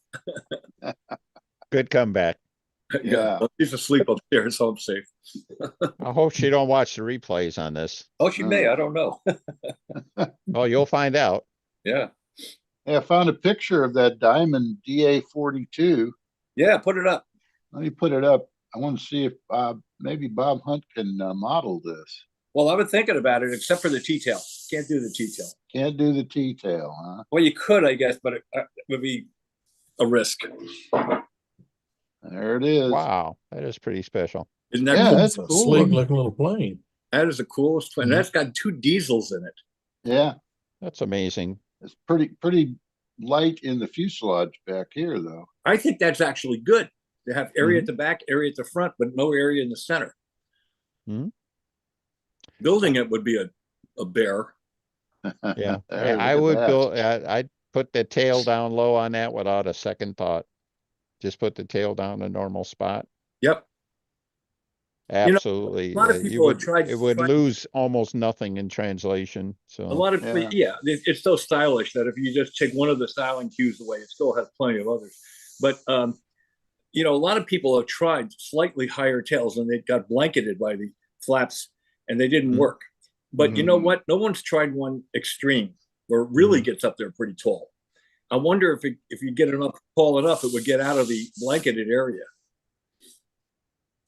Good comeback. Yeah. Well, she's asleep upstairs, so I'm safe. I hope she don't watch the replays on this. Oh, she may. I don't know. Oh, you'll find out. Yeah. Yeah, I found a picture of that Diamond DA-42. Yeah, put it up. Let me put it up. I want to see if maybe Bob Hunt can model this. Well, I've been thinking about it, except for the T-tail. Can't do the T-tail. Can't do the T-tail, huh? Well, you could, I guess, but it would be a risk. There it is. Wow, that is pretty special. Isn't that Yeah, cool? that's A cool. sleek looking little plane. That is the coolest plane. That's got 2 diesels in it. Yeah, That's amazing. it's pretty light in the fuselage back here, though. I think that's actually good to have area at the back, area at the front, but no area in the center. Building it would be a bear. Yeah, There, I look would at that. build. I'd put the tail down low on that without a second thought. Just put the tail down a normal spot. Yep. Absolutely. a lot of people have tried- It would lose almost nothing in translation. So A lot of it's so stylish that if you just take one of the styling cues away, it still has plenty of others. But you know, a lot of people have tried slightly higher tails and they got blanketed by the flaps and they didn't work. But you know what? No one's tried one extreme where it really gets up there pretty tall. I wonder if you get it up tall enough, it would get out of the blanketed area.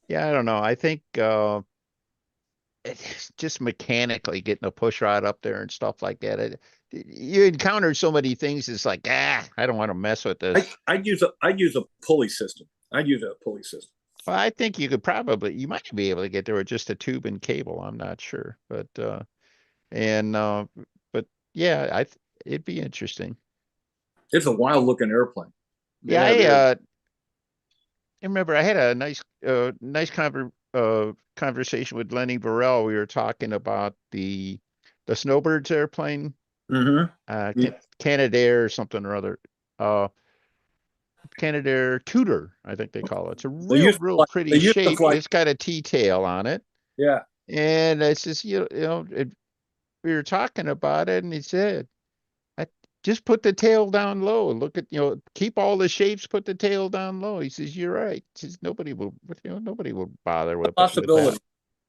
Yeah, I don't know. I think it's just mechanically getting a push rod up there and stuff like that. You encounter so many things. It's like, I don't want to mess with this. I'd use a pulley system. I'd use a pulley system. Well, I think you might be able to get there with just a tube and cable. I'm not sure, but yeah, it'd be interesting. It's a wild looking airplane. Yeah, I remember I had a nice conversation with Lenny Burrell. We were talking about the Snowbirds airplane, Canadair or something or other. Canadair Tudor, I think they call it. It's a real pretty shape. It's got a T-tail on it. Yeah. And it's just, we were talking about it, and he said, just put the tail down low. Look at, keep all the shapes, put the tail down low. He says, you're right. He says, nobody will bother with possibility.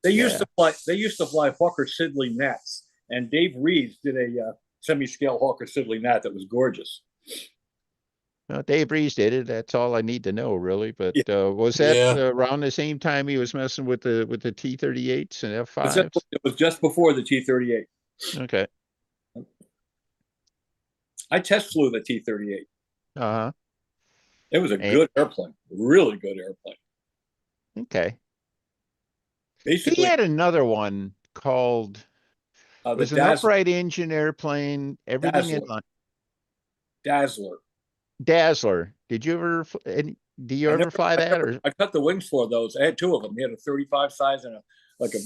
They used to fly Hawker Siddeley gnats, and Dave Reeves did a semi-scale Hawker Siddeley gnat that was gorgeous. Well, Dave Reeves did it. That's all I need to know, really. But was that around the same time he was messing with the T-38s and F-5s? It was just before the T-38. Okay. I test flew the T-38. Uh-huh. It was a good airplane, really good airplane. Okay. Basically, he had another one called it was an upright engine airplane, everything in line. Dazzler. Did you ever fly that? Or I cut the wings for those. I had two of them. He had a 35 size and a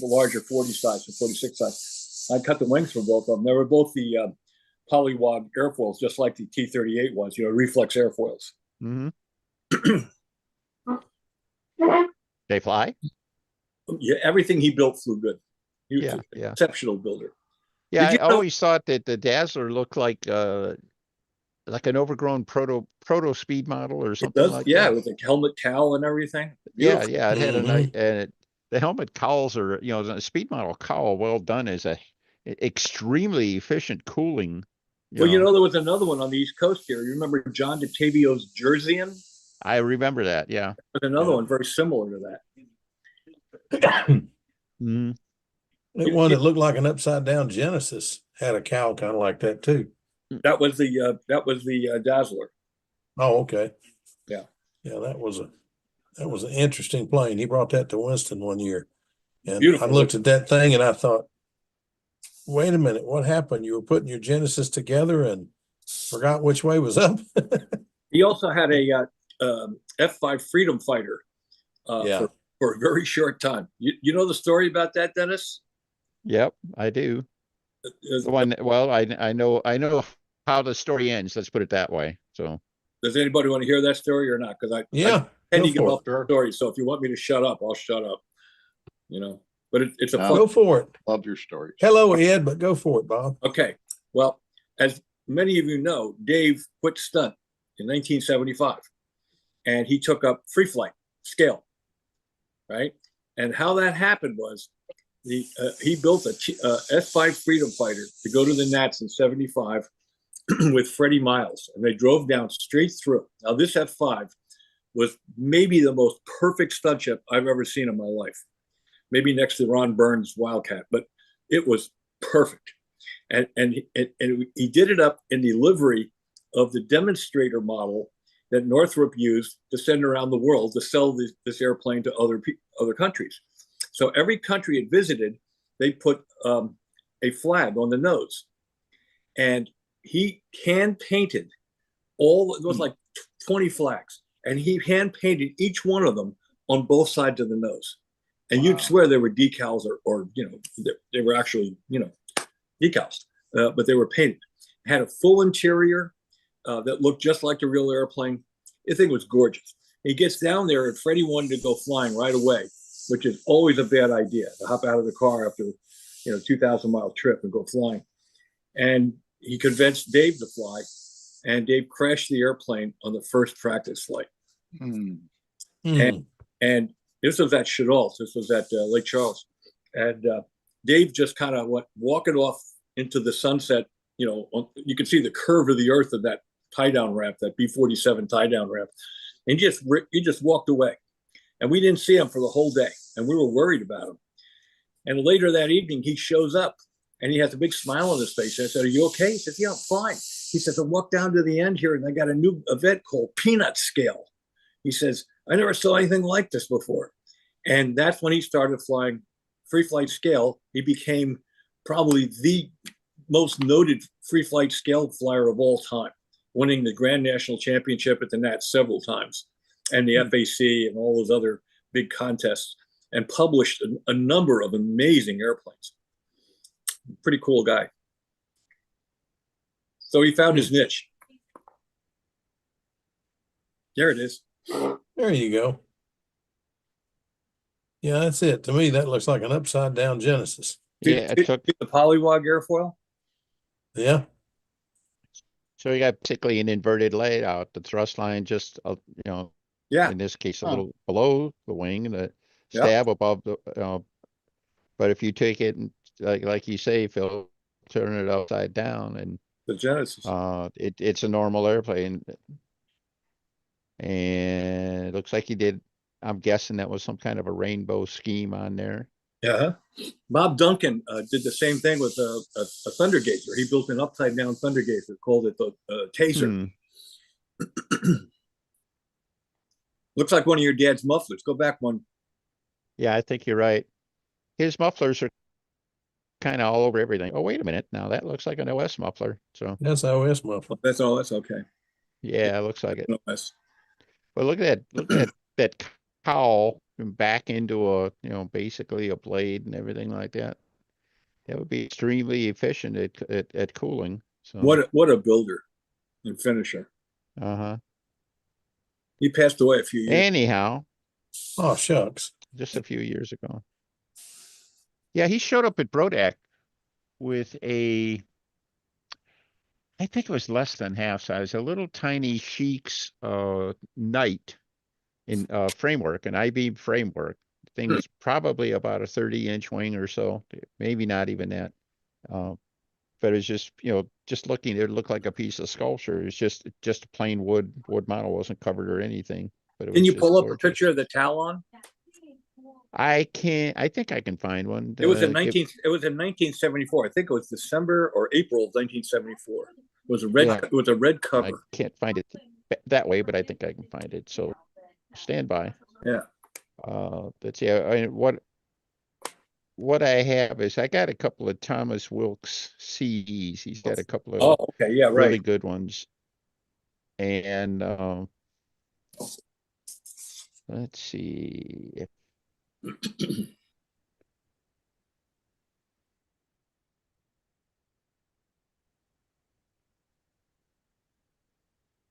larger 40 size and 46 size. I cut the wings for both of them. They were both the polywog airfoils, just like the T-38 was, reflex airfoils. They fly? Yeah, everything he built flew good. He was an exceptional builder. Yeah, I always thought that the Dazzler looked like an overgrown proto speed model or something like that. Yeah, with a helmet cowl and everything. Beautiful. Yeah, it had a nice, and the helmet cowls are, the speed model cowl, well done, is a extremely efficient cooling. There was another one on the East Coast here. You remember John DeTavio's Jerseyan? I remember that, yeah. There's another one very similar to that. One that looked like an upside down Genesis had a cowl kind of like that too. That was the Dazzler. Oh, okay. Yeah. Yeah, that was an interesting plane. He brought that to Winston one year. And Beautiful. I looked at that thing and I thought, wait a minute, what happened? You were putting your Genesis together and forgot which way was up? He also had a F-5 Freedom Fighter for a very short time. You know the story about that, Dennis? Yep, I do. The one, well, I know how the story ends. Let's put it that way. So, does anybody want to hear that story or not? Because I tend to give up the story. So if you want me to shut up, I'll shut up. But it's a fun. Go for it. Love your story. Hello, Ed, but go for it, Bob. Okay. Well, as many of you know, Dave quit stunt in 1975, and he took up free flight scale. Right, and how that happened was he built a F-5 Freedom Fighter to go to the Nats in '75 with Freddie Miles, and they drove down straight through. Now, this F-5 was maybe the most perfect stunt ship I've ever seen in my life. Maybe next to Ron Burns' Wildcat, but it was perfect. And he did it up in the livery of the demonstrator model that Northrop used to send around the world to sell this airplane to other countries. So every country it visited, they put a flag on the nose. And he hand painted it was like 20 flags. And he hand painted each one of them on both sides of the nose. And you'd swear they were decals or they were actually, decals, but they were painted. Had a full interior that looked just like the real airplane. The thing was gorgeous. He gets down there and Freddie wanted to go flying right away, which is always a bad idea to hop out of the car after, 2,000-mile trip and go flying. And he convinced Dave to fly. and Dave crashed the airplane on the first practice flight. Hmm. And this was at Chennault. This was at Lake Charles. And Dave just kind of went walking off into the sunset. You know, you could see the curve of the earth of that tie down ramp, that B-47 tie down ramp. And he just walked away. And we didn't see him for the whole day. And we were worried about him. And later that evening, he shows up and he has a big smile on his face. I said, "Are you okay?" He says, "Yeah, I'm fine." He says, "I walked down to the end here and I got a new event called Peanut Scale." He says, "I never saw anything like this before." And that's when he started flying free flight scale. He became probably the most noted free flight scale flyer of all time, winning the Grand National Championship at the Nat several times, and the FAC and all those other big contests, and published a number of amazing airplanes. Pretty cool guy. So he found his niche. There it is. There you go. Yeah, that's it. To me, that looks like an upside down Genesis. Yeah, it took, the polywog airfoil. Yeah. so you got basically an inverted layout, the thrust line just, you know, Yeah. in this case, a Huh. little below the wing and the Yep. stab above the, but if you take it and like you say, Phil, turn it upside down and, The Genesis. it's a normal airplane. And it looks like he did, I'm guessing that was some kind of a rainbow scheme on there. Yeah. Bob Duncan did the same thing with a Thunder Gazer. He built an upside down Thunder Gazer, called it the Taser. Looks like one of your dad's mufflers. Go back one. Yeah, I think you're right. His mufflers are kind of all over everything. Oh, wait a minute. Now that looks like an OS muffler. So That's OS muffler. That's all. That's okay. yeah, it looks like it. No mess. But look at that, look at that cowl back into a, you know, basically a blade and everything like that. That would be extremely efficient at cooling. So What a builder and finisher. uh-huh. He passed away a few years. Anyhow, Oh, shucks. just a few years ago. Yeah, he showed up at Brodak with a, I think it was less than half size, a little tiny Sheik's Knight in framework, an I-beam framework. The thing was probably about a 30-inch wing or so, maybe not even that. But it's just, you know, just looking, it looked like a piece of sculpture. It's just a plain wood model, wasn't covered or anything. But it Can was you just pull up a gorgeous. picture of the Talon? I think I can find one. It was in 1974. I think it was December or April of 1974. It was a red. Yeah. It was a red I cover. can't find it that way, but I think I can find it. So stand by. Yeah. That's yeah. I mean, what I have is I got a couple of Thomas Wilkes CDs. He's got a couple of Oh, okay. Yeah, really right. good ones. And let's see if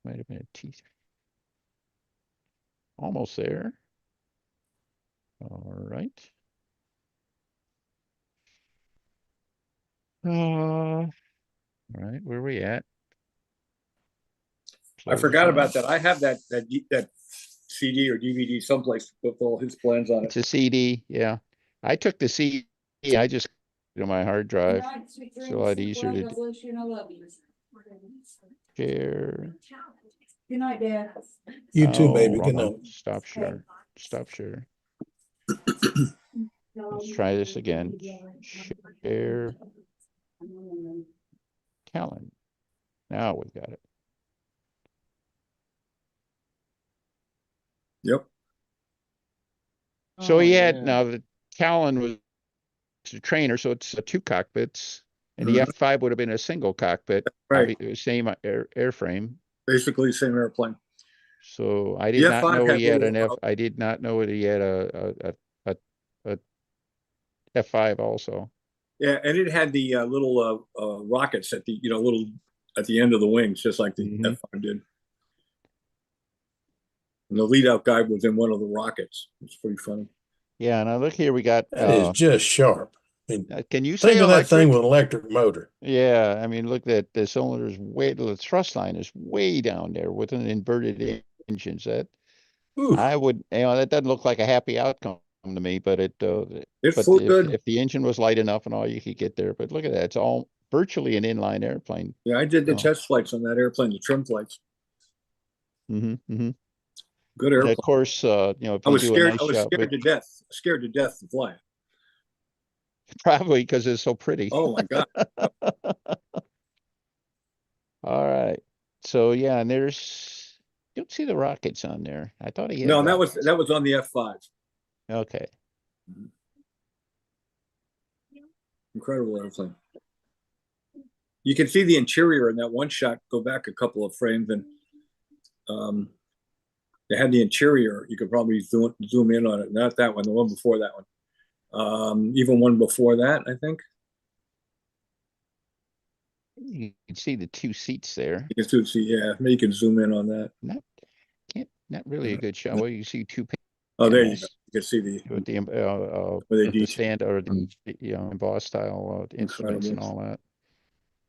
might have been a T. Almost there. All right. All right, where are we at? I forgot about that. I have that CD or DVD someplace with all his plans on It's it. a CD, yeah. I took the CD, I just to my hard drive. It's a lot easier to share. Good night, Dad. You too, Oh, baby. wrong Good one. night. Stop share. Stop share. Let's try this again. Share Callan. Now we've got it. Yep. So Oh, he had, yeah. now the Callan was a trainer, so it's two cockpits. And the Mhm. F5 would have been a single cockpit, Right. same airframe. Basically the same airplane. So I The did not F5 know had he had an little, I did not know that he had a F5 also. Yeah, and it had the little rockets at the little at the end of the wings, just like the Mhm. F5 did. And the lead out guy was in one of the rockets. It's pretty funny. Yeah, now look here, we got That is just sharp. mean, Can you say think of that thing electric? with an electric motor. Yeah, I mean, look at the cylinders way, the thrust line is way down there with an inverted engine. That Ooh, I would, that doesn't look like a happy outcome to me, but It but flew good. if the engine was light enough and all, you could get there. But look at that, it's all virtually an inline airplane. Yeah, I did the Oh. test flights on that airplane, the trim flights. Mm-hmm. Good And of airplane. course, if I you was do a scared. nice I was job scared with, to death. Scared to death to fly it. probably because it's so pretty. Oh my God. All right. So yeah, and you don't see the rockets on there. I thought he had No, rockets. that was on the F5. Okay. Incredible airplane. You can see the interior in that one shot. Go back a couple of frames, and they had the interior. You could probably zoom in on it. Not that one, the one before that one. Even one before that, I think. You can see the two seats there. You can see, yeah, maybe you can zoom in on that. Not really a good shot. Well, you see two Oh, there you go. panels You can see the with the where they with the detail. stand or the embossed style instruments and Incredible. all that.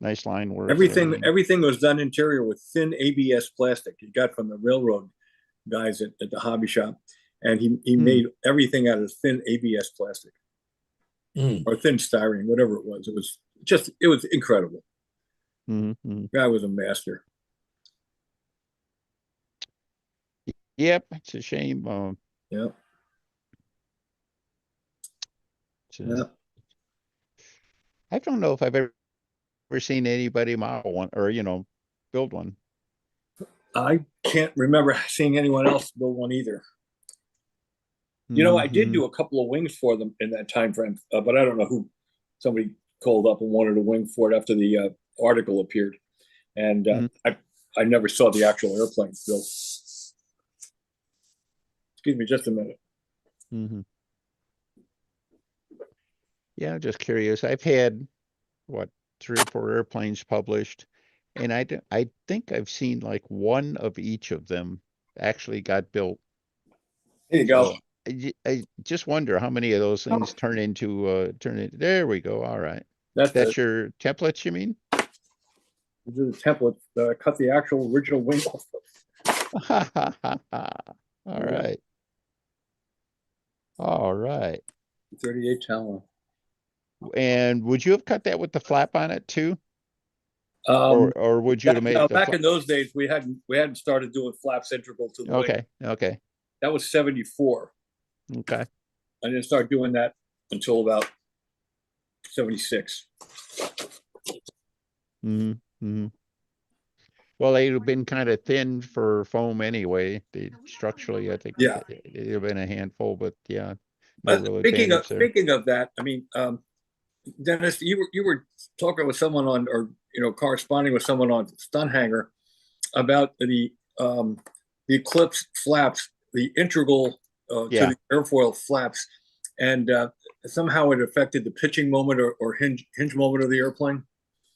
Nice line work. and Everything was done interior with thin ABS plastic he got from the railroad guys at the hobby shop, and he made everything out of thin ABS plastic or thin styrene, whatever it was. It was incredible. Mm-hmm. Guy was a master. Yep, it's a shame. Yeah. Yeah. I don't know if I've ever seen anybody model one or build one. I can't remember seeing anyone else build one either. I did do a couple of wings for them in that time frame, but I don't know who. Somebody called up and wanted a wing for it after the article appeared, and I never saw the actual airplane built. Excuse me, just a minute. Mm-hmm. Yeah, just curious. I've had what 3 or 4 airplanes published, and I think I've seen like one of each of them actually got built. Here you go. I just wonder how many of those things turn into. There we go. All right. That's your templates, you mean? This is a template. Cut the actual original wing off. All right. All right. 38 Talon. And would you have cut that with the flap on it too? Or would you have made the back in those days we hadn't started doing flaps integral to the wing. Okay. That was 74. Okay. I didn't start doing that until about 76. Mm-hmm. Well, they'd have been kind of thin for foam anyway. Structurally, I think it'd have been a handful, but yeah, no real advantage there. Speaking of that, I mean, Dennis, you were talking with someone on, or corresponding with someone on Stunt Hangar about the Eclipse flaps, the integral to the airfoil flaps, and somehow it affected the pitching moment or hinge moment of the airplane.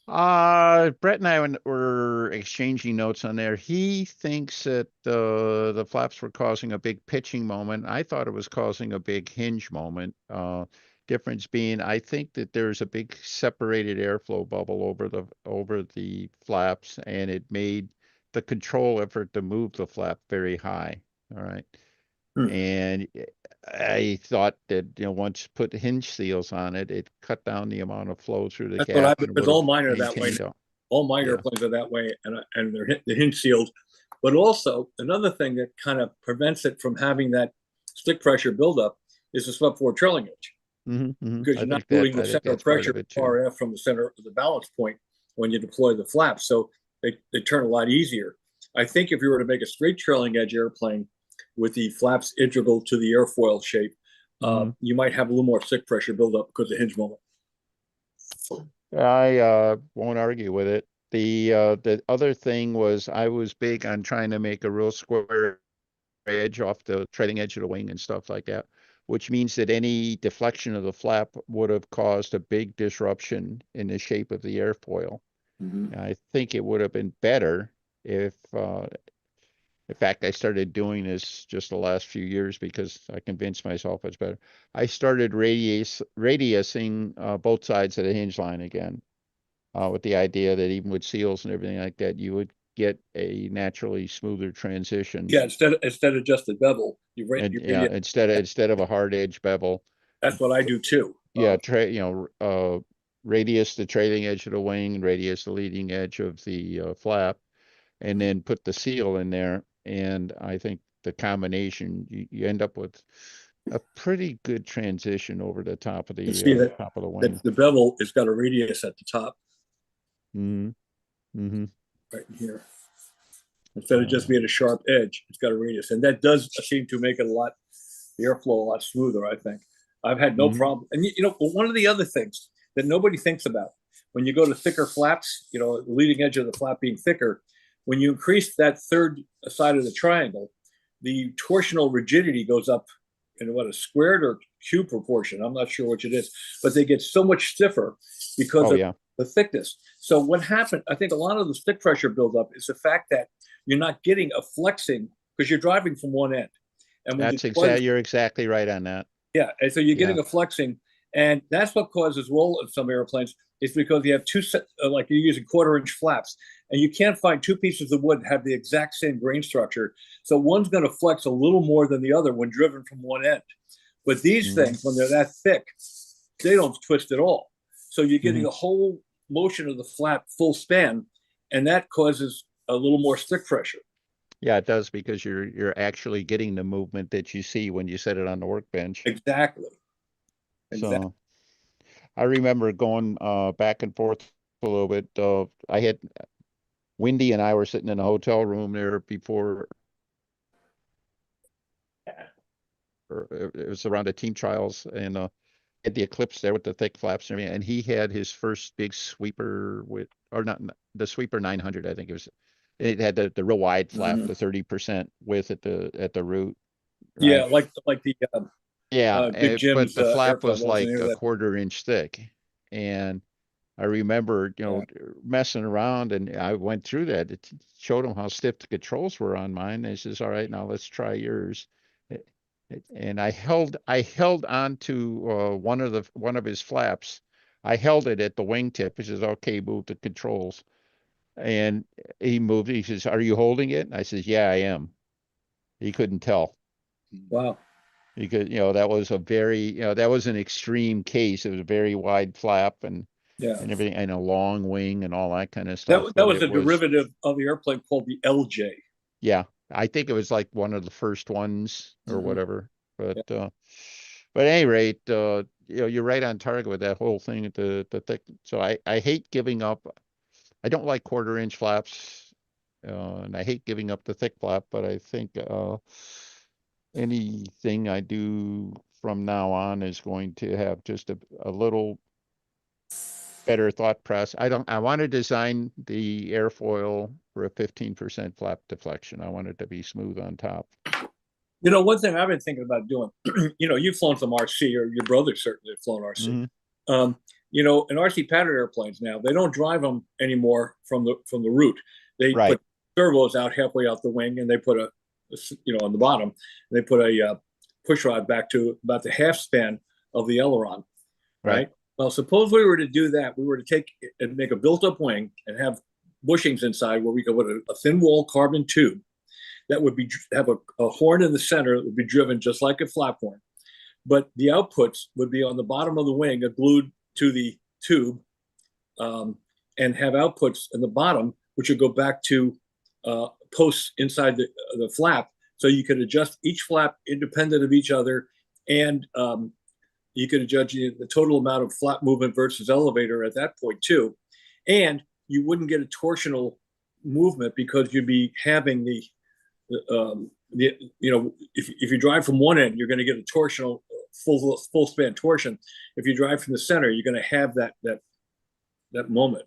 Brett and I were exchanging notes on there. He thinks that the flaps were causing a big pitching moment. I thought it was causing a big hinge moment. Difference being, I think that there's a big separated airflow bubble over the flaps, and it made the control effort to move the flap very high. All right. And I thought that once put hinge seals on it, it cut down the amount of flow through the gap. Because all mine are that way. All my airplanes are that way, and they're hinge sealed. But also another thing that kind of prevents it from having that stick pressure buildup is the subfloor trailing edge. Because you're not moving the center of pressure RF from the center of the balance point when you deploy the flaps, so they turn a lot easier. I think if you were to make a straight trailing edge airplane with the flaps integral to the airfoil shape, you might have a little more stick pressure buildup because of hinge moment. I won't argue with it. The other thing was I was big on trying to make a real square edge off the trailing edge of the wing and stuff like that, which means that any deflection of the flap would have caused a big disruption in the shape of the airfoil. I think it would have been better if In fact, I started doing this just the last few years because I convinced myself it's better. I started radiusing both sides of the hinge line again, with the idea that even with seals and everything like that, you would get a naturally smoother transition. Yeah, instead of just the bevel, And you yeah, instead of a hard edge bevel, that's what I do too. yeah, radius the trailing edge of the wing, radius the leading edge of the flap, and then put the seal in there. And I think the combination, you end up with a pretty good transition over the top of You can the see that top of the wing. the bevel has got a radius at the top Mm-hmm. Mm-hmm. right here. Instead of just being a sharp edge, it's got a radius, and that does seem to make it the airflow a lot smoother. I think I've had no problem. And one of the other things that nobody thinks about when you go to thicker flaps, the leading edge of the flap being thicker, when you increase that third side of the triangle, the torsional rigidity goes up in a squared or cube proportion. I'm not sure which it is, but they get so much stiffer because of the thickness. So what happened, I think a lot of the stick pressure buildup is the fact that you're not getting a flexing because you're driving from one end. And when you're exactly right on that. Yeah, and so you're getting a flexing, and that's what causes roll of some airplanes. Is because you have two like you're using 1/4-inch flaps, and you can't find two pieces of wood that have the exact same grain structure. So one's going to flex a little more than the other when driven from one end. But these things, when they're that thick, they don't twist at all. So you're getting a whole motion of the flap full span, and that causes a little more stick pressure. Yeah, it does, because you're actually getting the movement that you see when you set it on the workbench. Exactly. So I remember going back and forth a little bit. I had Wendy and I were sitting in a hotel room there before, it was around the team trials, and had the Eclipse there with the thick flaps and everything, and he had his first big sweeper not the Sweeper 900, I think it was. It had the real wide flap, the 30% width at the root. Right? Yeah, like the Big Jim's, but the flap was like a 1/4-inch thick, and I remember messing around, and I went through that. It showed him how stiff the controls were on mine. And he says, "All right, now let's try yours." And I held on to one of his flaps. I held it at the wingtip. He says, "Okay, move the controls." And he moved. He says, "Are you holding it?" And I says, "Yeah, I am." He couldn't tell. Wow. Because, that was that was an extreme case. It was a very wide flap and everything, and a long wing and all that kind of stuff. That was a derivative of the airplane called the LJ. Yeah. I think it was like one of the first ones or whatever. But at any rate, you're right on target with that whole thing at the thick. So I hate giving up. I don't like 1/4-inch flaps, and I hate giving up the thick flap, but I think anything I do from now on is going to have just a little better thought process. I want to design the airfoil for a 15% flap deflection. I want it to be smooth on top. One thing I've been thinking about doing, you've flown some RC, or your brother certainly have flown RC. In RC pattern airplanes now, they don't drive them anymore from the root. They put servos out halfway out the wing, and they put on the bottom, they put a push rod back to about the half span of the aileron. Right. Well, suppose we were to do that. We were to take and make a built-up wing and have bushings inside where we could put a thin wall carbon tube that would have a horn in the center that would be driven just like a flap horn. But the outputs would be on the bottom of the wing, glued to the tube, and have outputs in the bottom, which would go back to posts inside the flap. So you could adjust each flap independent of each other, and you could adjust the total amount of flap movement versus elevator at that point too. And you wouldn't get a torsional movement because you'd be having if you drive from one end, you're going to get a torsional full span torsion. If you drive from the center, you're going to have that moment.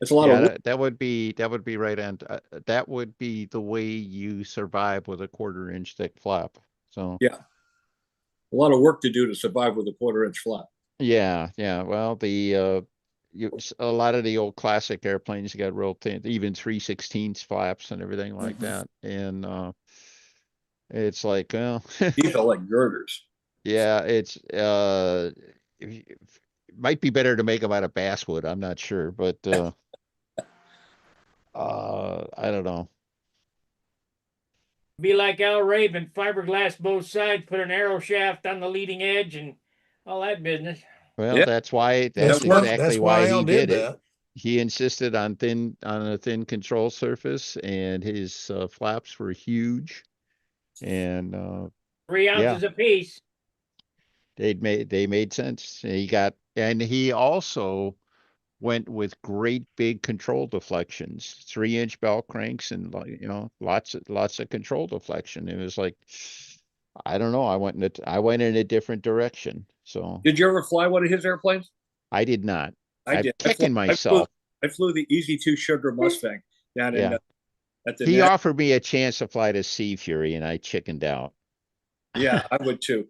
It's a lot of work. That would be right on. That would be the way you survive with a 1/4-inch thick flap. So a lot of work to do to survive with a 1/4-inch flap. Yeah. Well, a lot of the old classic airplanes got real thin, even 3/16 flaps and everything like Mhm. that. And it's like, well, These are like girders. yeah, it's it might be better to make them out of basswood. I'm not sure, but I don't know. Be like Al Raven, fiberglass both sides, put an arrow shaft on the leading edge and all that business. Well, Yeah. that's why That's that's why, exactly that's why why Al he did did it. that. He insisted on a thin control surface, and his flaps were huge. And 3 yeah, ounces apiece. they made sense. And he also went with great big control deflections, 3-inch bell cranks, and like, lots of control deflection. It was like, I don't know. I went in a different direction. So Did you ever fly one of his airplanes? I did not. I I'm did. kicking myself. I flew the Easy 2 Sugar Mustang down in Yeah. at the He Nat. offered me a chance to fly the Sea Fury, and I chickened out. Yeah, I would too.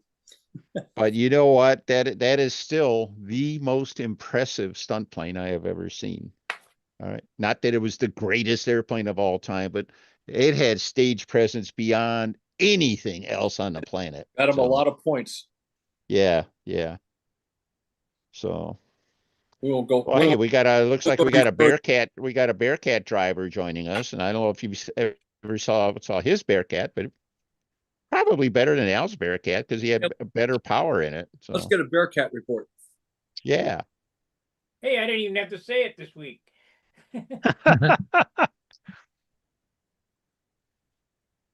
But you know what? That is still the most impressive stunt plane I have ever seen. All right. Not that it was the greatest airplane of all time, but it had stage presence beyond anything else on the planet. Got him a So, lot of points. yeah, yeah. So, We will go. well, hey, looks like we got a Bearcat. Bearcat driver joining us, and I don't know if you ever saw his Bearcat, but probably better than Al's Bearcat because he had better power in it. Let's So, get a Bearcat report. yeah. Hey, I didn't even have to say it this week.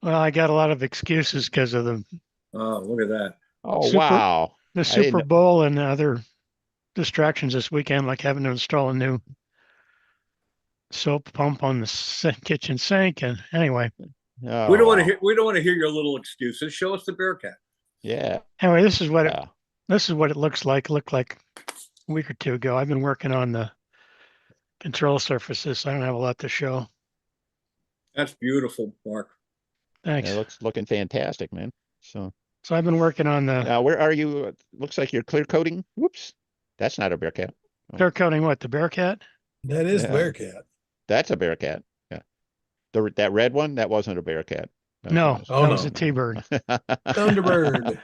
Well, I got a lot of excuses because of the Oh, look at that. Oh, wow. the I Super didn't. Bowl and other distractions this weekend, like having to install a new soap pump on the kitchen sink. And anyway, Oh, We don't want to wow. hear. We don't want to hear your little excuses. Show us the Bearcat. Yeah. anyway, this is what Yeah. it looks like. Looked like a week or two ago. I've been working on the control surfaces. So I don't have a lot to show. That's beautiful, Mark. Thanks. It looking fantastic, man. So So I've been working on the now where are you? Looks like you're clear coating. Whoops. That's not a Bearcat. clear coating. What, the Bearcat? That is Yeah. Bearcat. That's a Bearcat. Yeah. That red one, that wasn't a Bearcat. No, Oh, that was no. a T-bird. Thunderbird.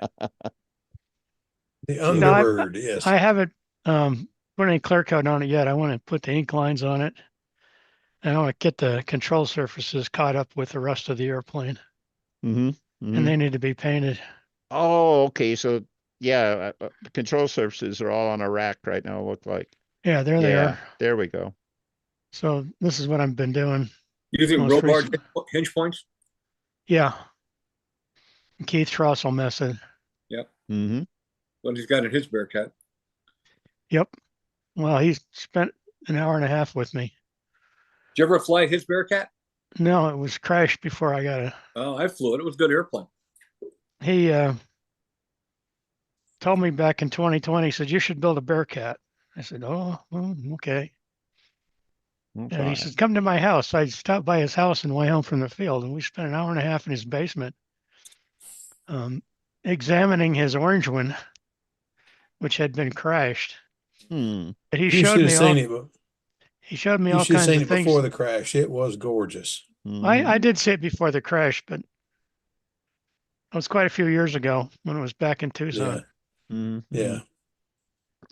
The So- No, Underbird, yes. I haven't put any clear coat on it yet. I want to put the ink lines on it. And I want to get the control surfaces caught up with the rest of the airplane. Mm-hmm. And they need to be painted. Oh, okay. So yeah, the control surfaces are all on a rack right now. Look like. Yeah, there they Yeah, are. there we go. So this is what I've been doing. Using Most roll bar recent- hinge points. Yeah. Keith Trussell method. Mm-hmm. What he's got in his Bearcat. Yep. Well, he spent an hour and a half with me. Did you ever fly his Bearcat? No, it was crashed before I got it. Oh, I flew it. It was a good airplane. He told me back in 2020, he said, you should build a Bearcat. I said, oh, well, okay. And he says, come to my house. So I stopped by his house on the way home from the field, and we spent an hour and a half in his basement examining his orange one, which had been crashed. Hmm. But he You showed should me have all, seen it. he showed me You all should have kinds seen of it things. before the crash. It was gorgeous. I did see it before the crash, but it was quite a few years ago when it was back in Tucson. Yeah. Mm-hmm. Yeah.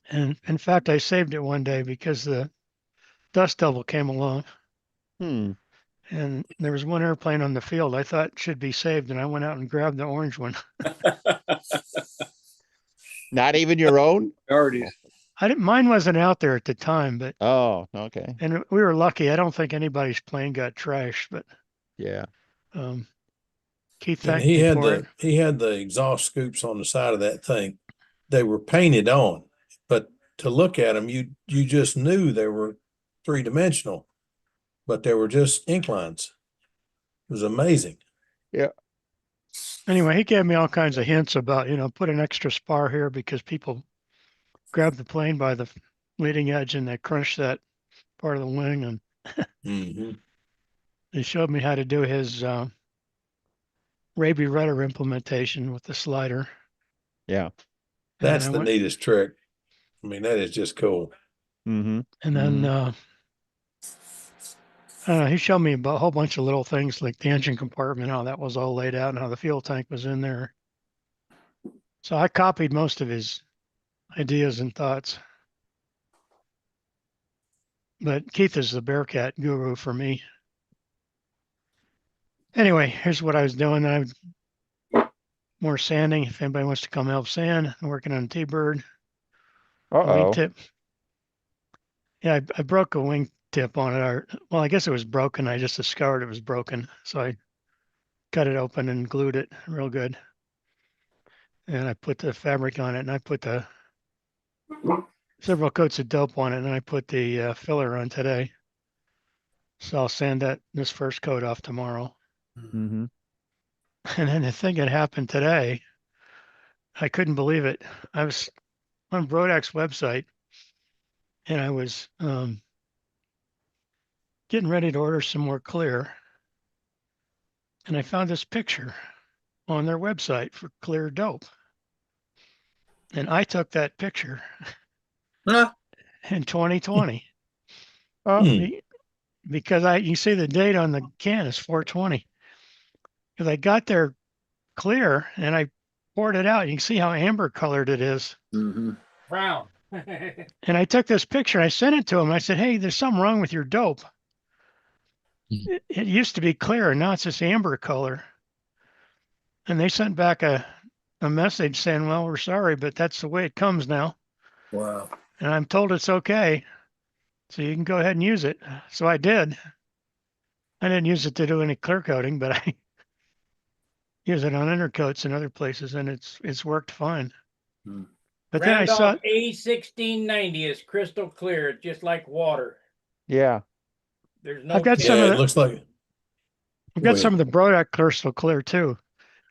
And in fact, I saved it one day because the dust devil came along. Hmm. And there was one airplane on the field I thought should be saved, and I went out and grabbed the orange one. Not even your own? Priorities. Mine wasn't out there at the time, but Oh, okay. and we were lucky. I don't think anybody's plane got trashed, but Yeah. Keith And thanked me for it. he had the exhaust scoops on the side of that thing. They were painted on, but to look at them, you just knew they were 3-dimensional, but they were just ink lines. It was amazing. Yeah. Anyway, he gave me all kinds of hints about, put an extra spar here because people grab the plane by the leading edge and they crunch that part of the wing. And Mhm. he showed me how to do his Raby rudder implementation with the slider. Yeah. That's And the neatest trick. I mean, that is just cool. Mm-hmm. And then, Mhm. I don't know, he showed me a whole bunch of little things like the engine compartment, how that was all laid out and how the fuel tank was in there. So I copied most of his ideas and thoughts. But Keith is the Bearcat guru for me. Anyway, here's what I was doing. I'm more sanding. If anybody wants to come help sand, I'm working on T-Bird. The wing Uh-oh. tip. Yeah, I broke a wing tip on it. Well, I guess it was broken. I just discovered it was broken. So I cut it open and glued it real good. And I put the fabric on it, and I put the several coats of dope on it, and I put the filler on today. So I'll sand this first coat off tomorrow. Mm-hmm. And then the thing that happened today, I couldn't believe it. I was on Brodak's website, and I was getting ready to order some more clear, and I found this picture on their website for clear dope. And I took that picture Huh? in 2020 Hmm. because you see the date on the can is 420. Because I got their clear and I poured it out. You can see how amber colored it is. Mm-hmm. Brown. And I took this picture, I sent it to them. I said, hey, there's something wrong with your dope. It used to be clear, and now it's this amber color. And they sent back a message saying, well, we're sorry, but that's the way it comes now. Wow. And I'm told it's okay. So you can go ahead and use it. So I did. I didn't use it to do any clear coating, but I use it on undercoats and other places, and it's worked fine. Hmm. But then I saw Randolph A1690 is crystal clear, just like water. Yeah. There's no I've got some Yeah, of it the looks like I've Go got some ahead. of the Brodak crystal clear too,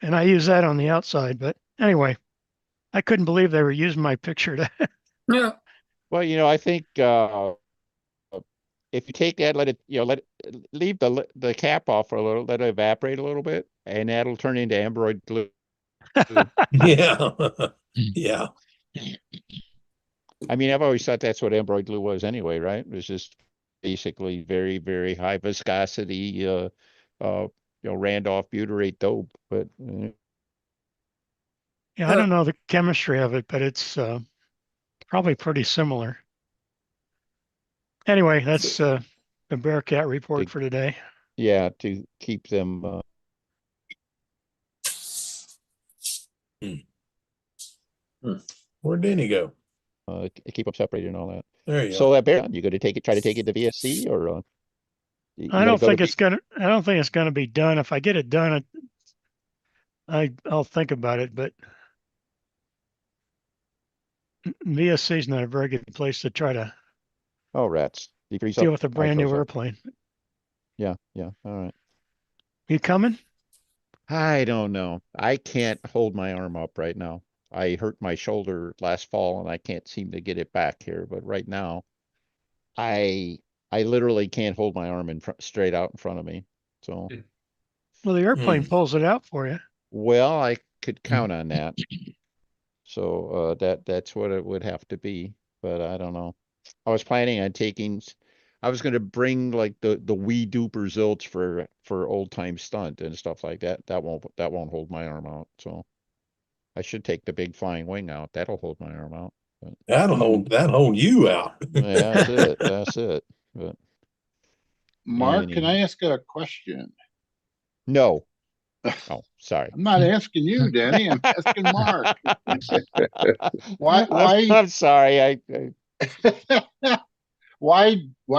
and I use that on the outside. But anyway, I couldn't believe they were using my picture to. Yeah. Well, I think if you take that, let it, leave the cap off for a little, let it evaporate a little bit, and that'll turn into ambroid glue. yeah. Yeah. I mean, I've always thought that's what ambroid glue was anyway, right? It was just basically very, very high viscosity, Randolph butyrate dope. But Yeah, I don't know the chemistry of it, but it's probably pretty similar. Anyway, that's the Bearcat report to, for today. yeah, to keep them. Where'd Denny go? Keep them separated and all that. There you So are. that bear, you going to try to take it to VSC, or you I going to don't go to think it's gonna. I don't think it's gonna be done. If I get it done, I'll think about it. But VSC is not a very good place to try to Oh, rats. You freeze deal up. with a I brand new froze up. airplane. Yeah, yeah. All right. You coming? I don't know. I can't hold my arm up right now. I hurt my shoulder last fall and I can't seem to get it back here. But right now, I I literally can't hold my arm in front, straight out in front of me. So, Well, the airplane Hmm. pulls it out for you. well, I could count on that. So that's what it would have to be. But I don't know. I was planning on I was going to bring like the wee duper zilch for old time stunt and stuff like that. That won't hold my arm out. So I should take the big flying wing out. That'll hold my arm out. But That'll hold you out. yeah, that's it. That's it. But Mark, can anyhow, I ask a question? no. Oh, sorry. I'm not asking you, Danny. I'm asking Mark. Why, I'm sorry. why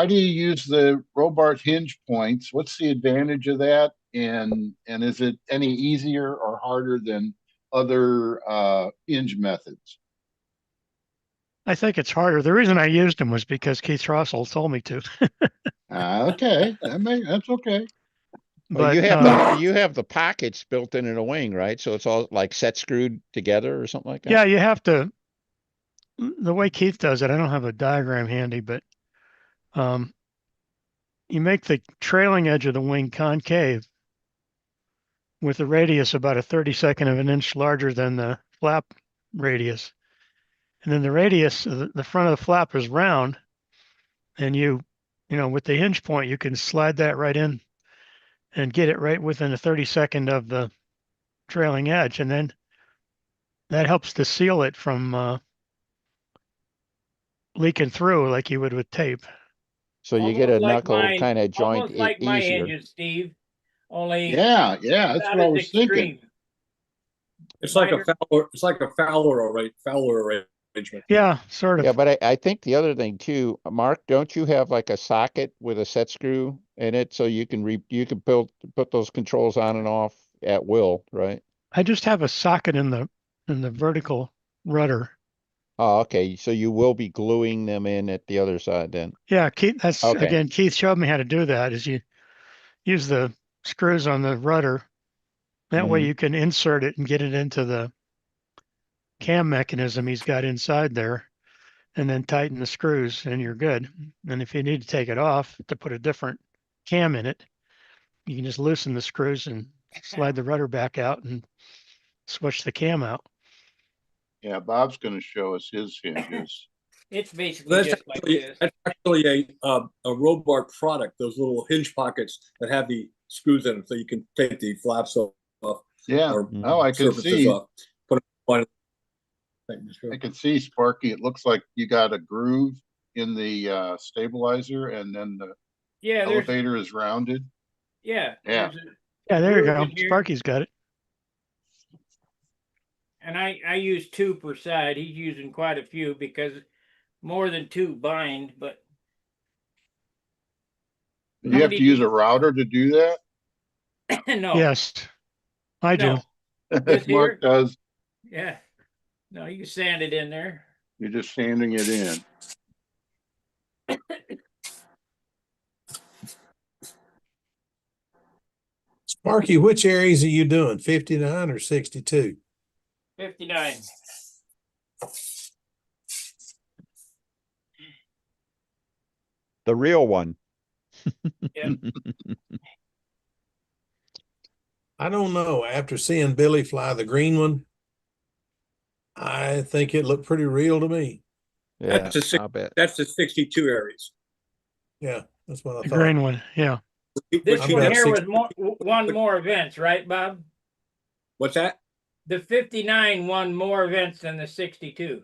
do you use the Robart hinge points? What's the advantage of that? And is it any easier or harder than other hinge methods? I think it's harder. The reason I used them was because Keith Russell told me to. Okay, that's okay. Well, But you have the pockets built in a wing, right? So it's all like set screwed together or something like that. yeah, you have to. The way Keith does it, I don't have a diagram handy, but um, you make the trailing edge of the wing concave with the radius about a 32nd of an inch larger than the flap radius. And then the radius, the front of the flap is round, and with the hinge point, you can slide that right in and get it right within a 32nd of the trailing edge. And then that helps to seal it from leaking through like you would with tape. So you get a Almost like knuckle mine, kind of joint almost like my easier. hinges, Steve. Only Yeah, that's not what I as was thinking. extreme. It's like a Fowler. It's like a Fowler arrangement. Yeah, sort of. Yeah, but I think the other thing too, Mark, don't you have like a socket with a set screw in it so you can put those controls on and off at will, right? I just have a socket in the vertical rudder. Oh, okay. So you will be gluing them in at the other side then. Yeah, Keith, Okay. Keith showed me how to do that. Is you use the screws on the rudder. That way Mhm. you can insert it and get it into the cam mechanism he's got inside there, and then tighten the screws and you're good. And if you need to take it off to put a different cam in it, you can just loosen the screws and slide the rudder back out and switch the cam out. Yeah, Bob's going to show us his hinges. It's basically just like this. That's actually a Robart product. Those little hinge pockets that have the screws in them, so you can take the flaps off. Yeah. Or Oh, I can surfaces see. off. Put them on. I can see, Sparky. It looks like you got a groove in the stabilizer, and then the Yeah, there's elevator is rounded. yeah. Yeah. Yeah, there you groove go. in here. Sparky's got it. And I use 2 per side. He's using quite a few because more than 2 bind, but You have to use a router to do that. no. Yes, I do. This Mark here? does. Yeah. No, you sand it in there. You're just sanding it in. Sparky, which areas are you doing? 59 or 62? 59. The real one. Yeah. I don't know. After seeing Billy fly the green one, I think it looked pretty real to me. Yeah, I'll bet. That's the 62 Aries. Yeah, that's what I The thought. green one. Yeah. This I'm one about here 60. was won more events, right, Bob? What's that? The 59 won more events than the 62.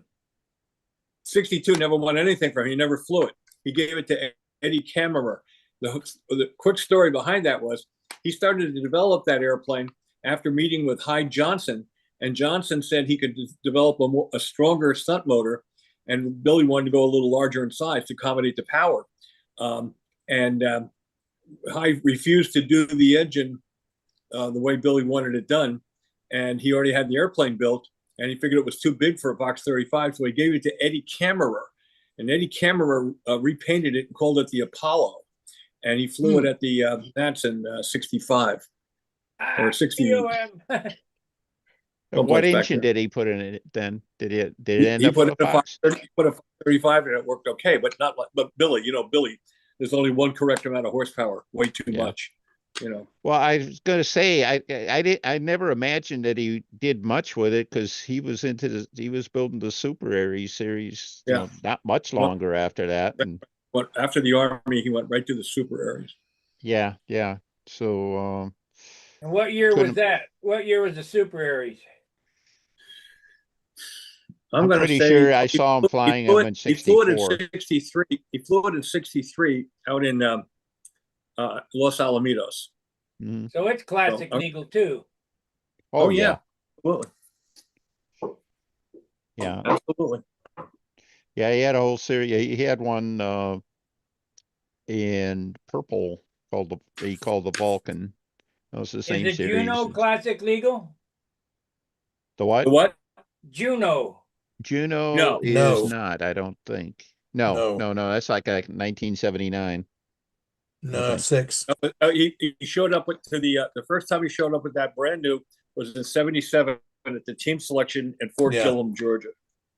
62 never won anything from him. He never flew it. He gave it to Eddie Kammerer. The quick story behind that was he started to develop that airplane after meeting with Hyde Johnson, and Johnson said he could develop a stronger stunt motor, and Billy wanted to go a little larger in size to accommodate the power. Hyde refused to do the engine the way Billy wanted it done, and he already had the airplane built, and he figured it was too big for a Box 35, so he gave it to Eddie Kammerer, and Eddie Kammerer repainted it and called it the Apollo, and he flew it at the Nats in 65 or 60. What engine did he put in it then? Did it end up with a Fox? He put a 35 and it worked okay, but not like, but Billy, Billy, there's only one correct amount of horsepower, way too much. Well, I was going to say I never imagined that he did much with it because he was building the Super Aries series, not much longer after that. But after the Army, he went right to the Super Aries. Yeah. So. And what year was that? What year was the Super Aries? I'm going to pretty say sure I saw him flying them in 64. He flew it in 63. He flew it in 63 out in Los Alamitos. Mm-hmm. So it's classic legal too. Oh yeah. Absolutely. Yeah. Absolutely. Yeah, he had a whole series. He had one in purple called the Vulcan. That was the same Is the series. Juno classic legal? The what? The what? Juno. Juno is not, I don't think. No. That's like a 1979. No, 6. He showed up to the first time he showed up with that brand new was in 77 at the team selection in Fort Gillum, Georgia.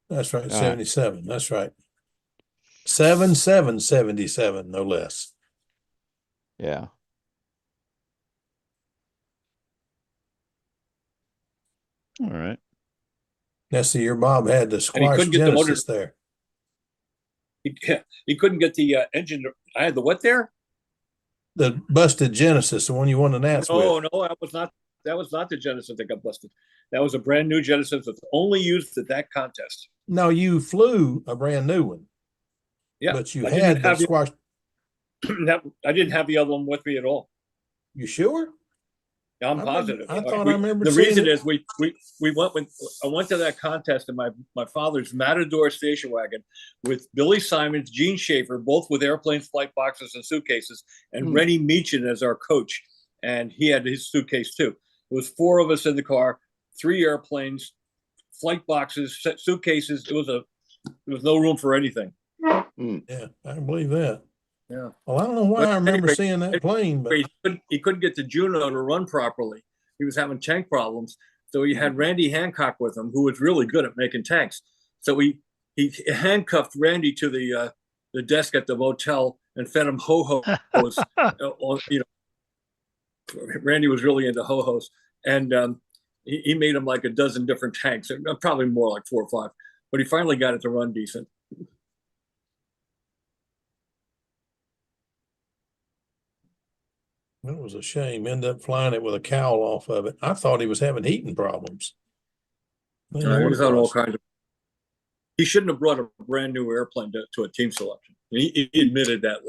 That's right, 77. That's right. 77, no less. Yeah. All right. That's the year Bob had the squash Genesis there. he couldn't get the engine. I had the what there? The busted Genesis, the one you won the Nats No, with. no, that was not the Genesis that got busted. That was a brand new Genesis that's only used at that contest. No, you flew a brand new one. Yeah, But you I had didn't the have squash. I didn't have the other one with me at all. You sure? I'm positive. I thought I remember the seeing reason it. is we went when I went to that contest in my father's Matador station wagon with Billy Simons, Gene Schaefer, both with airplanes, flight boxes, and suitcases, and Rennie Meechin as our coach, and he had his suitcase too. It was 4 of us in the car, 3 airplanes, flight boxes, suitcases. There was no room for anything. Yeah, I believe that. Yeah. Well, I don't know why I remember seeing that plane, but he couldn't get the Juno to run properly. He was having tank problems. So he had Randy Hancock with him, who was really good at making tanks. So he handcuffed Randy to the desk at the motel and fed him ho-hos. Randy was really into ho-hos. And he made him like a dozen different tanks, probably more like 4 or 5. But he finally got it to run decent. it was a shame. Ended up flying it with a cowl off of it. I thought he was having heating problems. He was on all kinds of. He shouldn't have brought a brand new airplane to a team selection. He admitted that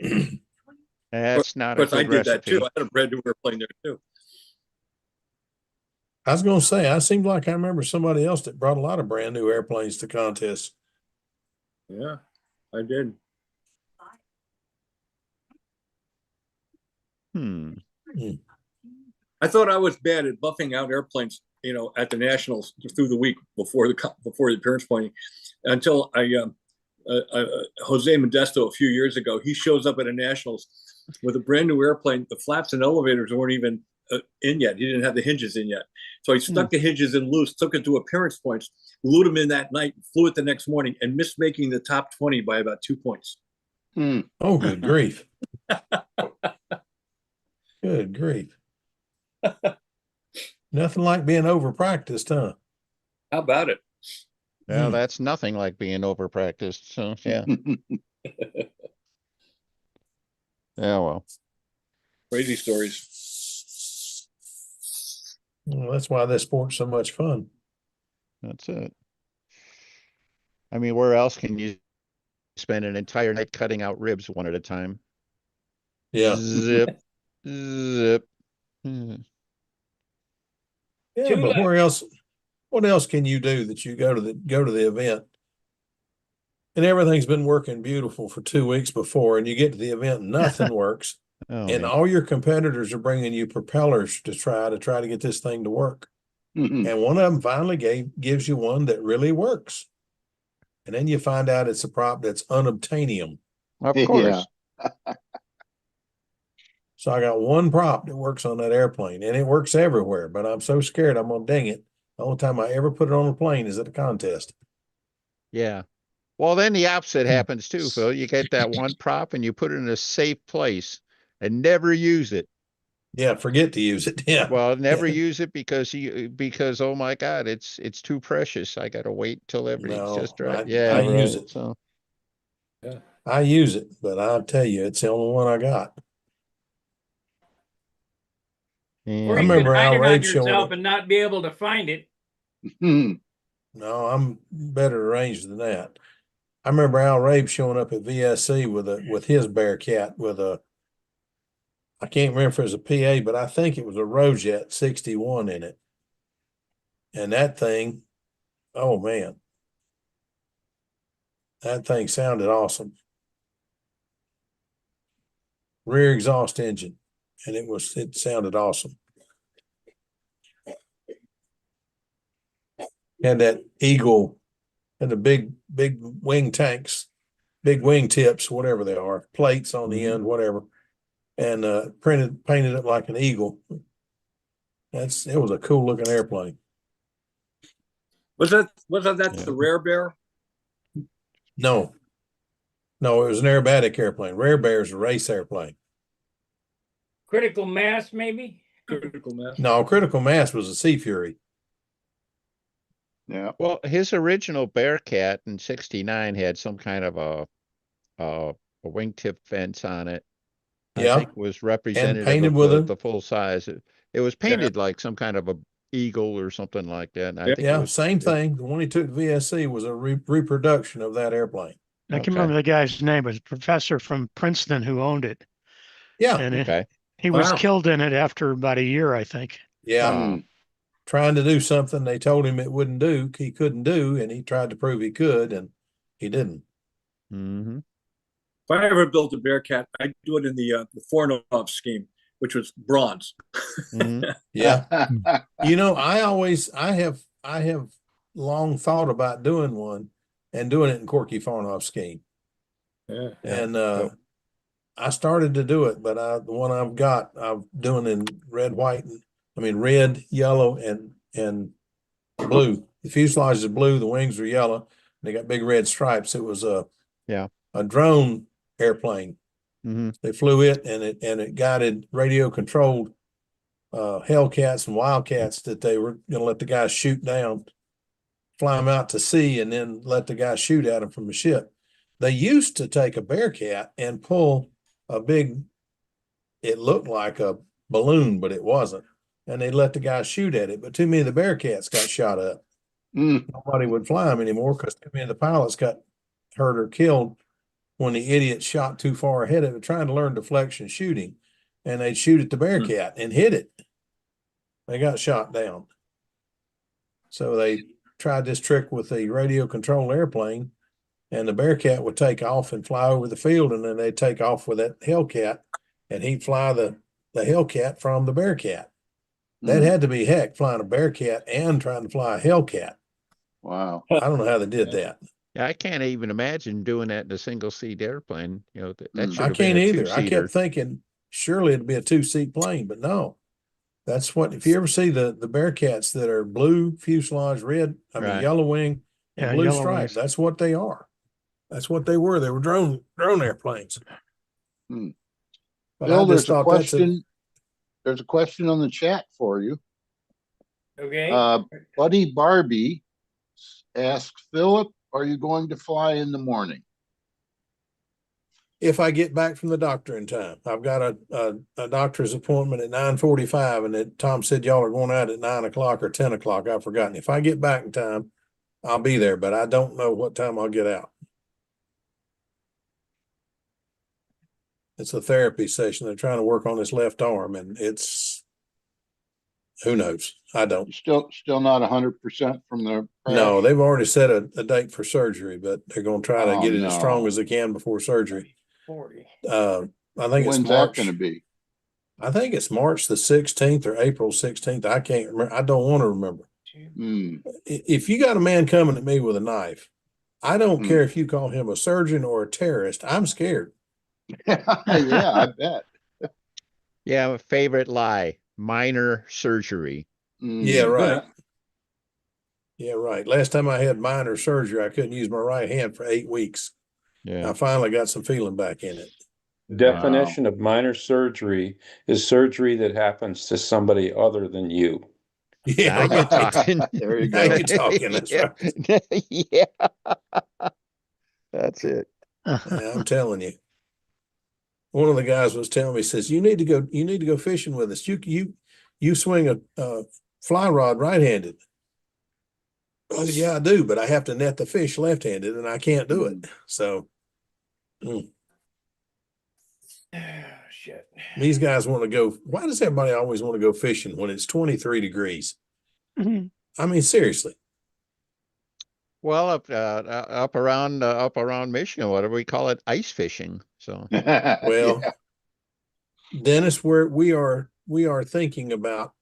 later. That's not a good I did recipe. that too. I had a brand new airplane there too. I was going to say, I seemed like I remember somebody else that brought a lot of brand new airplanes to contests. Yeah, I did. I thought I was bad at buffing out airplanes, at the nationals through the week before the appearance pointing, until Jose Modesto a few years ago. He shows up at a nationals with a brand new airplane. The flaps and elevators weren't even in yet. He didn't have the hinges in yet, so he stuck the hinges in loose, took it to appearance points, glued them in that night, flew it the next morning, and missed making the top 20 by about 2 points. Oh, good grief! Good grief! Nothing like being over practiced, huh? How about it? Well, that's nothing like being over practiced. So yeah. Yeah, well. Crazy stories. Well, that's why this sport's so much fun. That's it. I mean, where else can you spend an entire night cutting out ribs one at a time? Yeah. Zip, zip. Yeah, but where else? What else can you do that you go to the event and everything's been working beautiful for 2 weeks before, and you get to the event and nothing works, and all your competitors are bringing you propellers to try to get this thing to work, and one of them finally gives you one that really works, and then you find out it's a prop that's unobtainium. Of course. So I got one prop that works on that airplane, and it works everywhere, but I'm so scared I'm gonna ding it. The only time I ever put it on a plane is at a contest. Yeah. Well, then the opposite happens too, Phil. You get that one prop and you put it in a safe place and never use it. Yeah, forget to use it. Yeah. Well, never use it because oh my God, it's too precious. I gotta wait till everything's just right. I use it. So yeah. I use it, but I'll tell you, it's the only one I got. Or I you remember could hide Al it on Rabe showing yourself up. and not be able to find it. No, I'm better arranged than that. I remember Al Rabe showing up at VSC with his Bearcat with I can't remember if it was a PA, but I think it was a Rojet 61 in it. And that thing, oh man, that thing sounded awesome. Rear exhaust engine, and it sounded awesome. Had that Eagle and the big wing tanks, big wing tips, whatever they are, plates on the end, whatever, and painted it like an eagle. It was a cool looking airplane. Was that the Rare Bear? No, it was an aerobatic airplane. Rare Bear is a race airplane. Critical Mass, maybe? Critical Mass. No, Critical Mass was a Sea Fury. Yeah. Well, his original Bearcat in '69 had some kind of a wingtip fence on it. I Yeah, think was and representative painted of with the full size. It was painted like some kind of a eagle or something like that. And I think it was same thing. The one he took to VSC was a reproduction of that airplane. I can Okay. remember the guy's name. It was a professor from Princeton who owned it. Yeah, And Okay. he was Wow. killed in it after about a year, I think. yeah. Mm. Trying to do something they told him it wouldn't do, he couldn't do, and he tried to prove he could, and he didn't. Mm-hmm. If I ever built a Bearcat, I'd do it in the Fornov scheme, which was bronze. Mm-hmm. Yeah. I have long thought about doing one and doing it in Corky Farnoff scheme. Yeah. And I started to do it, but the one I've got, I'm doing in red, yellow, and blue. The fuselage is blue, the wings are yellow, they got big red stripes. It was a drone airplane. Mm-hmm. They flew it and it guided radio controlled Hellcats and Wildcats that they were going to let the guys shoot down, fly them out to sea, and then let the guys shoot at them from the ship. They used to take a Bearcat and pull a big, it looked like a balloon, but it wasn't. And they let the guys shoot at it. But too many of the Bearcats got shot up. Mm. Nobody would fly them anymore because too many of the pilots got hurt or killed when the idiots shot too far ahead of it, trying to learn deflection shooting. And they'd shoot at the Bearcat and hit it. They got shot down. So they tried this trick with the radio controlled airplane, and the Bearcat would take off and fly over the field, and then they'd take off with that Hellcat, and he'd fly the Hellcat from the Bearcat. That had to be heck, flying a Bearcat and trying to fly a Hellcat. Wow. I don't know how they did that. Yeah, I can't even imagine doing that in a single seat airplane. You know, that should I have been can't a either. I two-seater. kept thinking surely it'd be a 2-seat plane, but no. That's what, if you ever see the Bearcats that are blue fuselage, Right. yellow wing and Yeah, blue yellow stripe, wings. that's what they are. That's what they were. They were drone airplanes. Hmm. But Bill, I just thought there's a question on the chat for you. Okay. Buddy Barbie asks, Philip, are you going to fly in the morning? if I get back from the doctor in time. I've got a doctor's appointment at 9:45, and Tom said y'all are going out at 9 o'clock or 10 o'clock. I've forgotten. If I get back in time, I'll be there, but I don't know what time I'll get out. It's a therapy session. They're trying to work on his left arm, and who knows? I don't. Still not 100% from the crash? No, they've already set a date for surgery, but they're going to try to get it as strong as they can before surgery. 40. I think When's it's March. that going to be? I think it's March the 16th or April 16th. I can't remember. I don't want to remember. If you got a man coming at me with a knife, I don't care if you call him a surgeon or a terrorist. I'm scared. Yeah, I bet. Yeah, favorite lie, minor surgery. Yeah, right. Yeah, right. Last time I had minor surgery, I couldn't use my right hand for 8 weeks. Yeah. I finally got some feeling back in it. The definition of minor surgery is surgery that happens to somebody other than you. Yeah, now you're talking. There you now go. you're talking. That's yeah. right. Yeah. That's it. Yeah, I'm telling you. One of the guys was telling me, says, you need to go fishing with us. You swing a fly rod right-handed. Oh, yeah, I do, but I have to net the fish left-handed, and I can't do it. So Shit. these guys want to go. Why does everybody always want to go fishing when it's 23 degrees? I mean, seriously. Well, up around Michigan, what do we call it? Ice fishing. So Well, Dennis, we are thinking about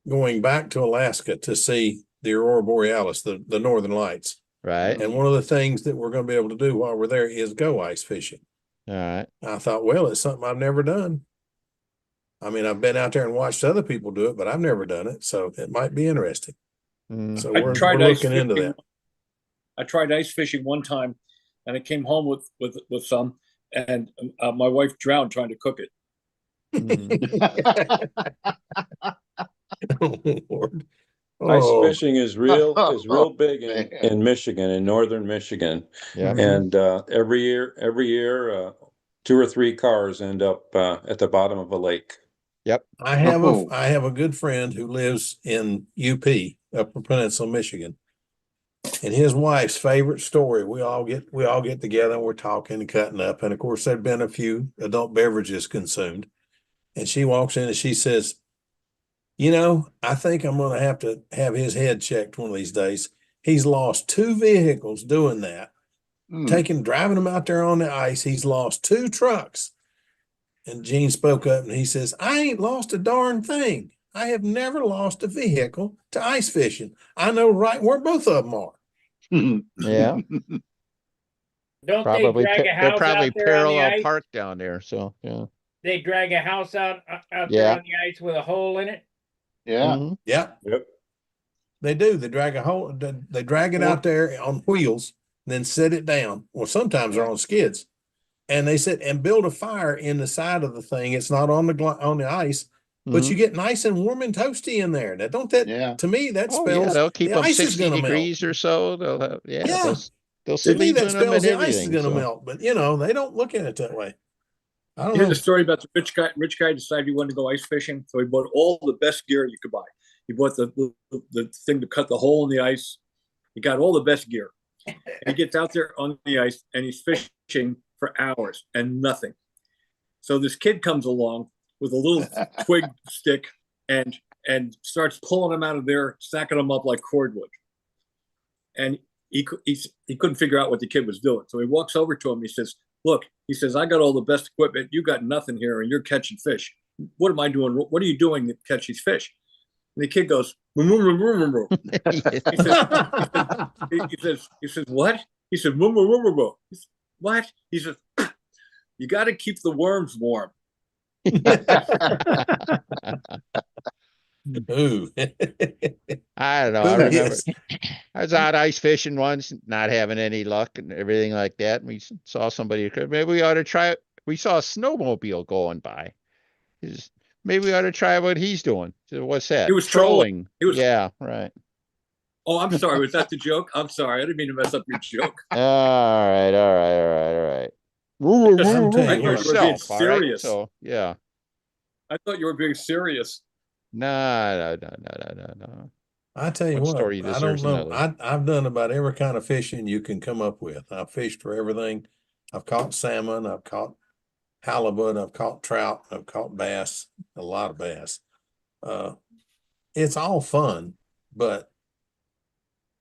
going back to Alaska to see the Aurora Borealis, the Northern Lights. right. And one of the things that we're going to be able to do while we're there is go ice fishing. All right. I thought, well, it's something I've never done. I mean, I've been out there and watched other people do it, but I've never done it. So it might be interesting. So we're looking into that. I tried ice fishing one time, and I came home with some, and my wife drowned trying to cook it. Oh, Lord. Ice Oh, fishing is real big Man. in Michigan, in northern Michigan. Yeah. And every year, 2 or 3 cars end up at the bottom of a lake. Yep. I have Oh. I have a good friend who lives in UP, Upper Peninsula, Michigan. And his wife's favorite story, we all get together and we're talking and cutting up. And of course, there'd been a few adult beverages consumed. And she walks in and she says, I think I'm going to have his head checked one of these days. He's lost 2 vehicles doing that, driving them out there on the ice. He's lost 2 trucks. And Gene spoke up and he says, I ain't lost a darn thing. I have never lost a vehicle to ice fishing. I know right where both of them are. Yeah. Don't Probably they drag a they're house probably out there on the parallel ice? parked down there. So yeah. They drag a house out there Yeah. on the ice with a hole in it. Yeah. Mhm. Yeah, Yep. they do. They drag they drag it out there on wheels, and then set it down. Or sometimes they're on skids. And they sit and build a fire in the side of the thing. It's not on the ice, but you Mhm. get nice and warm and toasty in there. Now, don't that Yeah. to me that Oh yeah, spells they'll keep the them ice is 60 going to melt. degrees or so. They'll have, Yeah. they'll To me sleep that in them spells and the ice is everything. going to So melt, but they don't look at it that way. I don't Here's know. a story about the rich guy. Rich guy decided he wanted to go ice fishing, so he bought all the best gear you could buy. He bought the thing to cut the hole in the ice. He got all the best gear. And he gets out there on the ice and he's fishing for hours and nothing. So this kid comes along with a little twig stick and starts pulling him out of there, stacking them up like cordwood. And he couldn't figure out what the kid was doing. So he walks over to him. He says, look, he says, I got all the best equipment. You got nothing here and you're catching fish. What am I doing? What are you doing to catch these fish? And the kid goes, he says, what? He said, what? He says, you got to keep the worms warm. Ooh. I don't know. I Who remember gets- I was out ice fishing once, not having any luck and everything like that. And we saw somebody. Maybe we ought to try it. We saw a snowmobile going by. Maybe we ought to try what he's doing. So what's that? He was trolling. He was. Yeah, right. Oh, I'm sorry. Was that the joke? I'm sorry. I didn't mean to mess up your joke. All right. I'm telling I you thought you were being Yourself, all right? serious. So yeah. I thought you were being serious. No. I tell you One what, story I don't deserves know. another. I've done about every kind of fishing you can come up with. I've fished for everything. I've caught salmon, I've caught halibut, I've caught trout, I've caught bass, a lot of bass. It's all fun, but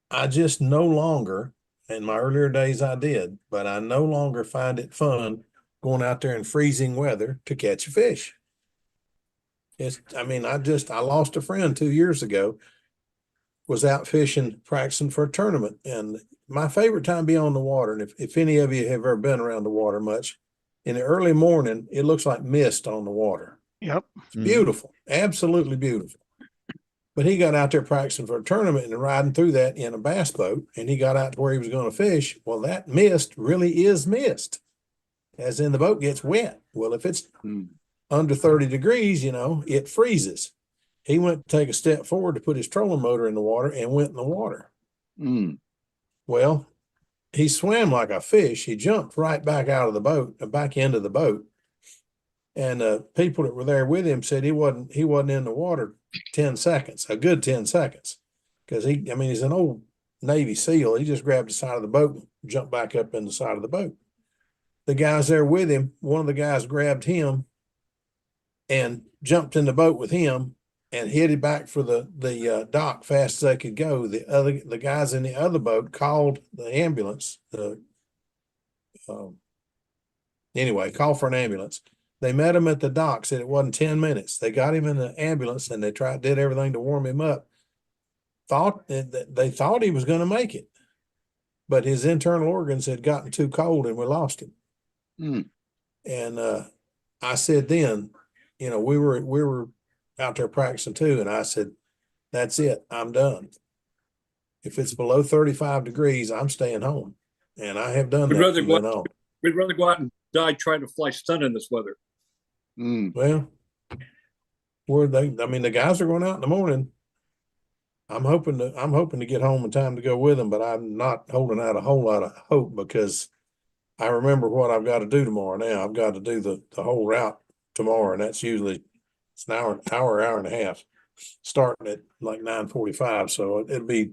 I just no longer, in my earlier days I did, but I no longer find it fun going out there in freezing weather to catch a fish. I lost a friend 2 years ago, was out fishing, practicing for a tournament. And my favorite time to be on the water, and if any of you have ever been around the water much, in the early morning, it looks like mist on the water. Yep. It's beautiful, absolutely beautiful. But he got out there practicing for a tournament and riding through that in a bass boat, and he got out to where he was going to fish. Well, that mist really is mist, as in the boat gets wet. Well, if it's under 30 degrees, it freezes. He went to take a step forward to put his trolling motor in the water and went in the water. Well, he swam like a fish. He jumped right back out of the boat, back into the boat. And people that were there with him said he wasn't in the water 10 seconds, a good 10 seconds. Because he's an old Navy SEAL. He just grabbed the side of the boat and jumped back up in the side of the boat. The guys there with him, one of the guys grabbed him and jumped in the boat with him and headed back for the dock fast as they could go. The guys in the other boat called the ambulance. Called for an ambulance. They met him at the dock, said it wasn't 10 minutes. They got him in the ambulance and they did everything to warm him up. They thought he was going to make it, but his internal organs had gotten too cold and we lost him. And I said then, we were out there practicing too, and I said, that's it, I'm done. If it's below 35 degrees, I'm staying home. And I have done that from then on. We'd rather go out and die trying to fly stunt in this weather. Well, the guys are going out in the morning. I'm hoping to get home in time to go with him, but I'm not holding out a whole lot of hope because I remember what I've got to do tomorrow. Now I've got to do the whole route tomorrow, and that's usually it's an hour and a half, starting at like 9:45. So it'll be.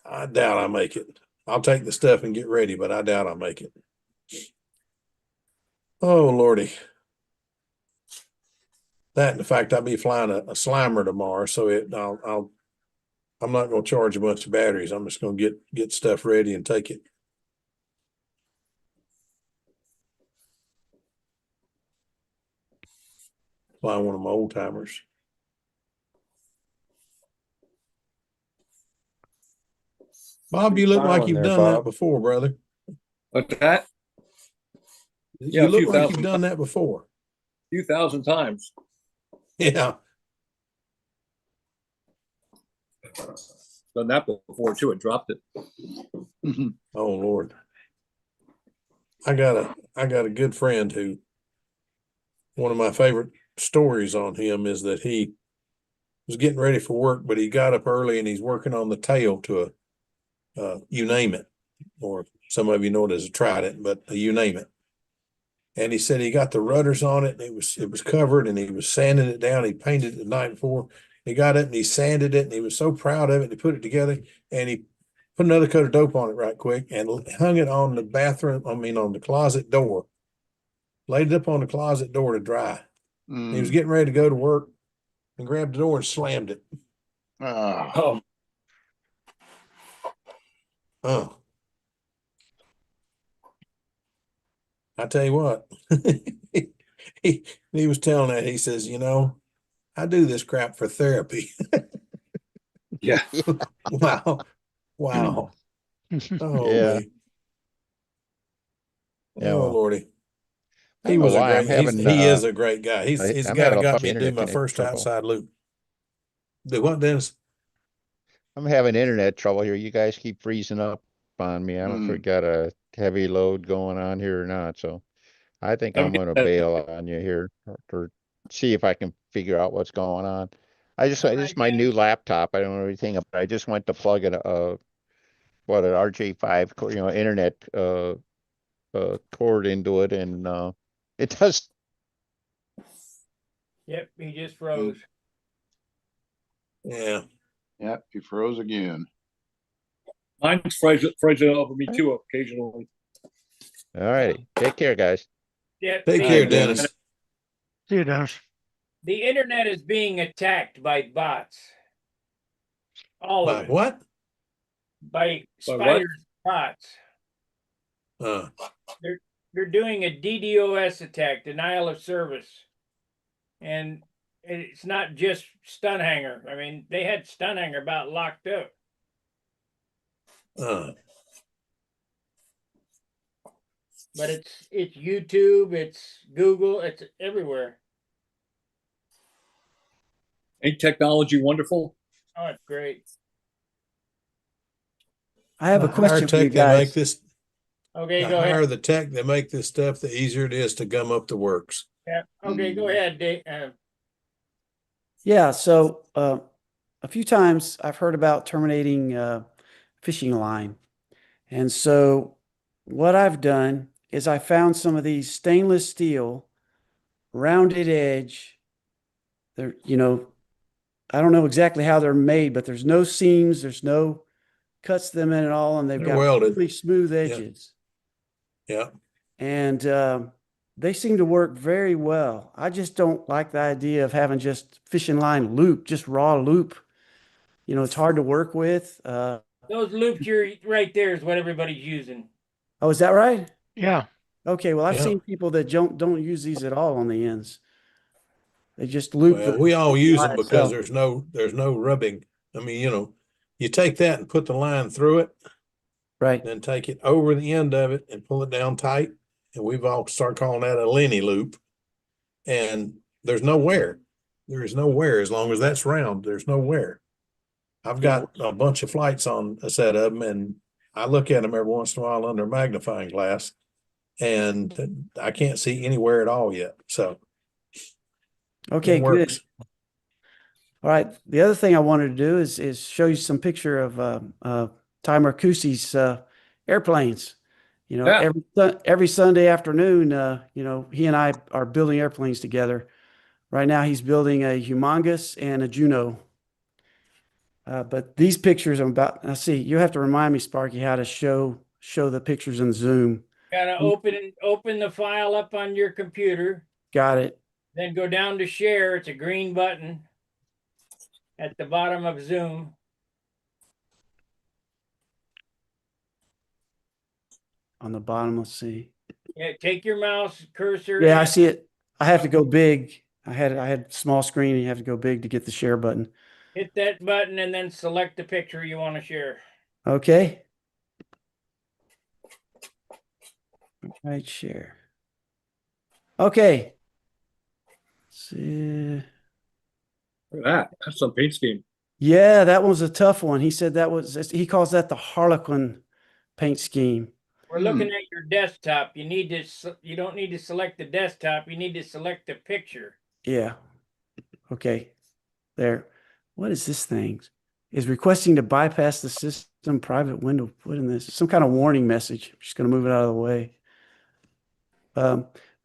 I doubt I make it. I'll take the stuff and get ready, but I doubt I'll make it. Oh Lordy. That, and the fact I'll be flying a Slimer tomorrow, so I'm not going to charge a bunch of batteries. I'm just going to get stuff ready and take it. Fly one of my old timers. Bob, you look like Smiling you've there, done that Bob. before, brother. But that, Yeah, You a look few like thousand you've done that before. few thousand times. Yeah. Done that before too. It dropped it. Oh Lord. I got a good friend who one of my favorite stories on him is that he was getting ready for work, but he got up early and he's working on the tail to a you name it, or some of you know it as a trident, but you name it. And he said he got the rudders on it and it was covered and he was sanding it down. He painted it the night before. He got it and he sanded it and he was so proud of it. He put it together and he put another coat of dope on it right quick and hung it on the on the closet door. Laid it up on the closet door to dry. He was getting ready to go to work and grabbed the door and slammed it. Oh, Oh, I tell you what, he was telling that, he says, I do this crap for therapy. Yeah. Wow. Wow. Oh, Yeah. me. Yeah, Oh, well, Lordy. I don't know why He is a great guy. He's the I'm guy having that a got bunch me of to do my internet first trouble. outside loop. Do what, Dennis? I'm having internet trouble here. You guys keep freezing up on me. I don't know if we got a heavy load going on here or not. So I think I'm going to bail on you here or see if I can figure out what's going on. This is my new laptop. I don't know anything about it. I just went to plug an RJ5 internet cord into it, and it does. Yep, he just froze. Yeah. Yep, he froze again. Mine's freezing over me too occasionally. All righty. Take care, guys. Yeah, Take the care, internet- Dennis. See you, Dennis. The internet is being attacked by bots. All By of it. what? By By what? spiders, bots. Uh, They're doing a DDoS attack, denial of service. And it's not just Stunt Hangar. I mean, they had Stunt Hangar about locked up. But it's YouTube, it's Google, it's everywhere. Ain't technology wonderful? Oh, it's great. I have a question for you guys. Okay, the go higher ahead. the tech that make this stuff, the easier it is to gum up the works. Yeah. Okay, go ahead, Dave. Yeah, so a few times I've heard about terminating fishing line. And so what I've done is I found some of these stainless steel rounded edge. They're, I don't know exactly how they're made, but there's no seams, there's no cuts them in at all, and they've They're got welded. really smooth edges. Yeah. And they seem to work very well. I just don't like the idea of having just fishing line loop, just raw loop. It's hard to work with. Those loops you're right there is what everybody's using. Oh, is that right? Yeah. Okay, well, I've Yeah. seen people that don't use these at all on the ends. They just loop Well, we all use them line because itself. there's no rubbing. I mean, you take that and put the line through it, Right. then take it over the end of it and pull it down tight. And we've all started calling that a Lenny loop. And there's no wear. There is no wear as long as that's round. There's no wear. I've got a bunch of flights on a set of them, and I look at them every once in a while under a magnifying glass, and I can't see any wear at all yet. So Okay, it good. works. All right. The other thing I wanted to do is show you some picture of Ty Marcusi's airplanes. You know, Yeah. every Sunday afternoon, he and I are building airplanes together. Right now, he's building a Humongous and a Juno. But these pictures I'm about. Now, see, you have to remind me, Sparky, how to show the pictures in Zoom. Gotta open the file up on your computer, Got it. then go down to share. It's a green button at the bottom of Zoom. On the bottom, let's see. Yeah, take your mouse cursor. Yeah, I see it. I have to go big. I had small screen, and you have to go big to get the share button. Hit that button and then select the picture you want to share. Okay. Right, share. Okay. Let's see. Look at that. That's some paint scheme. Yeah, that was a tough one. He said he calls that the Harlequin paint scheme. We're looking at your desktop. You don't need to select the desktop. You need to select the picture. Yeah. Okay. There. What is this thing? Is requesting to bypass the system private window put in this. Some kind of warning message. I'm just going to move it out of the way.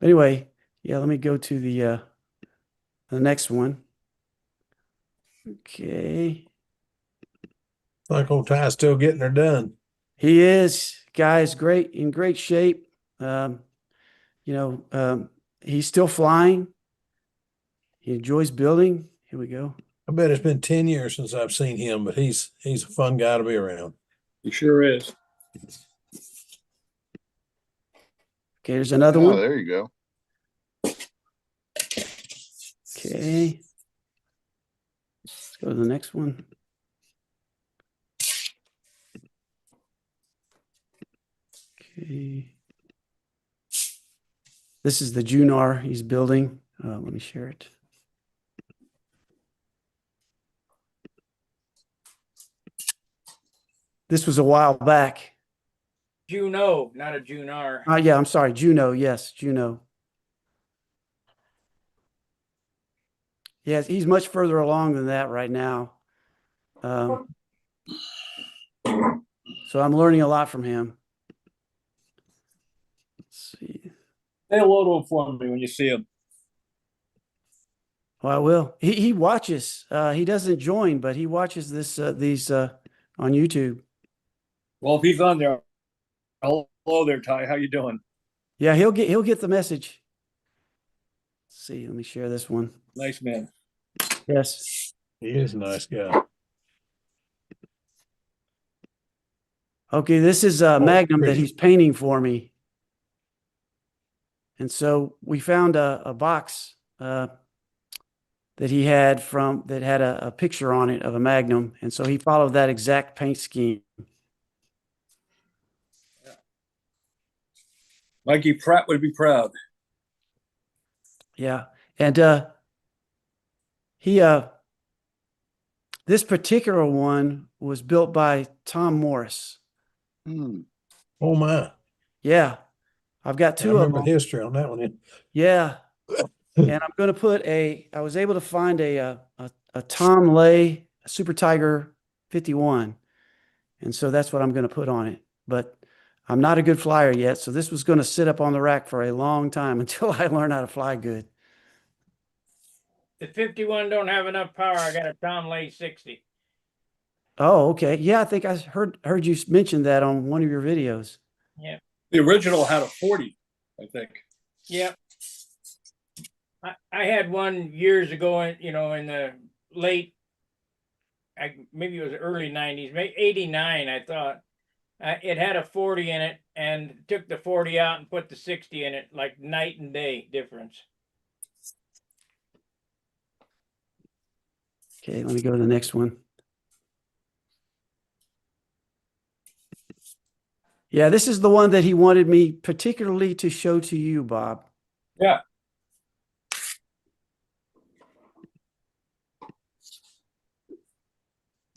Anyway, yeah, let me go to the next one. Okay. Like old Ty's still getting her done. He is, guys, in great shape. He's still flying. He enjoys building. Here we go. I bet it's been 10 years since I've seen him, but he's a fun guy to be around. He sure is. Okay, there's another one. There you go. Okay. Let's go to the next one. Okay. This is the Junar he's building. Let me share it. This was a while back. Juno, not a Junar. Yeah, I'm sorry. Juno. Yes, Juno. Yes, he's much further along than that right now. So I'm learning a lot from him. Let's see. Say hello to him for me when you see him. Well, I will. He watches. He doesn't join, but he watches these on YouTube. Well, if he's on there, hello there, Ty. How you doing? Yeah, he'll get the message. Let's see, let me share this one. Nice man. Yes. He is a nice guy. Okay, this is a Magnum that pretty. he's painting for me. And so we found a box that he had that had a picture on it of a Magnum. And so he followed that exact paint scheme. Mikey Pratt would be proud. Yeah. And this particular one was built by Tom Morris. Oh my. Yeah. I've got two I of remember them. the history on that one. Yeah. And I'm going to put I was able to find a Tom Lay Super Tiger 51. And so that's what I'm going to put on it. But I'm not a good flyer yet. So this was going to sit up on the rack for a long time until I learn how to fly good. The 51 don't have enough power. I got a Tom Lay 60. Oh, okay. Yeah, I think I heard you mention that on one of your videos. Yeah. The original had a 40, I think. Yep. I had one years ago, in the late, maybe it was early 90s, maybe 89, I thought. It had a 40 in it and took the 40 out and put the 60 in it, like night and day difference. Okay, let me go to the next one. Yeah, this is the one that he wanted me particularly to show to you, Bob. Yeah.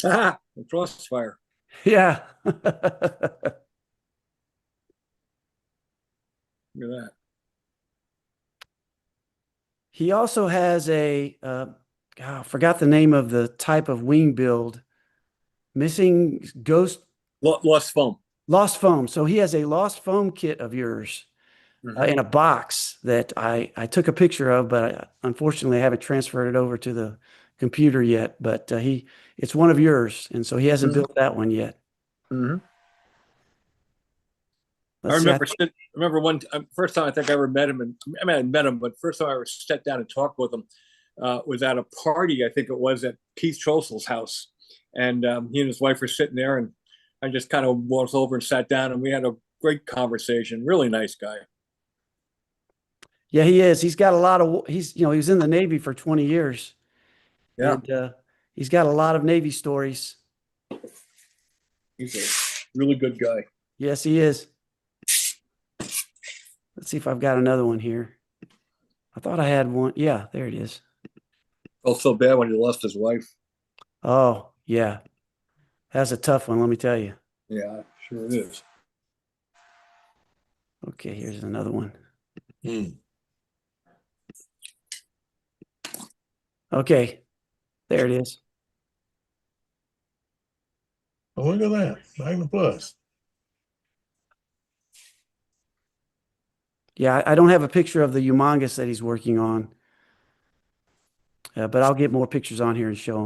Ah, the crossfire. Yeah. Look at that. He also has a God, I forgot the name of the type of wing build. Missing ghost Lost foam. lost foam. So he has a lost foam kit of yours in a box that I took a picture of, but unfortunately I haven't transferred it over to the computer yet. But it's one of yours, and so he hasn't built that one yet. I Let's see, remember one first time I think I ever met him, and I mean I met him, but first time I ever sat down and talked with him was at a party. I think it was at Keith Trossel's house, and he and his wife were sitting there, and I just kind of walked over and sat down, and we had a great conversation. Really nice guy. Yeah, he is. He's got a lot of. He was in the Navy for 20 years. Yeah, and he's got a lot of Navy stories. he's a really good guy. Yes, he is. Let's see if I've got another one here. I thought I had one. Yeah, there it is. Felt so bad when he lost his wife. Oh, yeah. That's a tough one, let me tell you. Yeah, sure it is. Okay, here's another one. Okay, there it is. Oh, look at that. Magna Plus. Yeah, I don't have a picture of the humongous that he's working on, but I'll get more pictures on here and show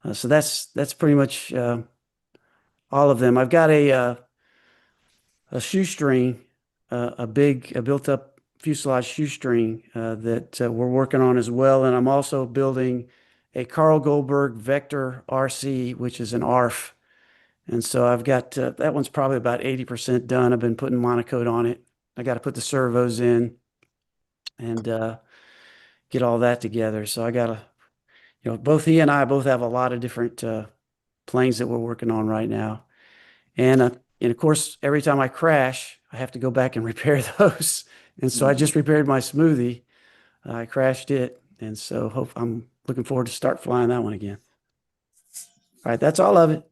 them. So that's pretty much all of them. I've got a shoestring, a built-up fuselage shoestring that we're working on as well, and I'm also building a Carl Goldberg Vector RC, which is an ARF. And so I've got that one's probably about 80% done. I've been putting monocoat on it. I got to put the servos in and get all that together. So I got to, both he and I both have a lot of different planes that we're working on right now. And of course, every time I crash, I have to go back and repair those. And so I just repaired my smoothie. I crashed it. And so I'm looking forward to start flying that one again. All right, that's all of it.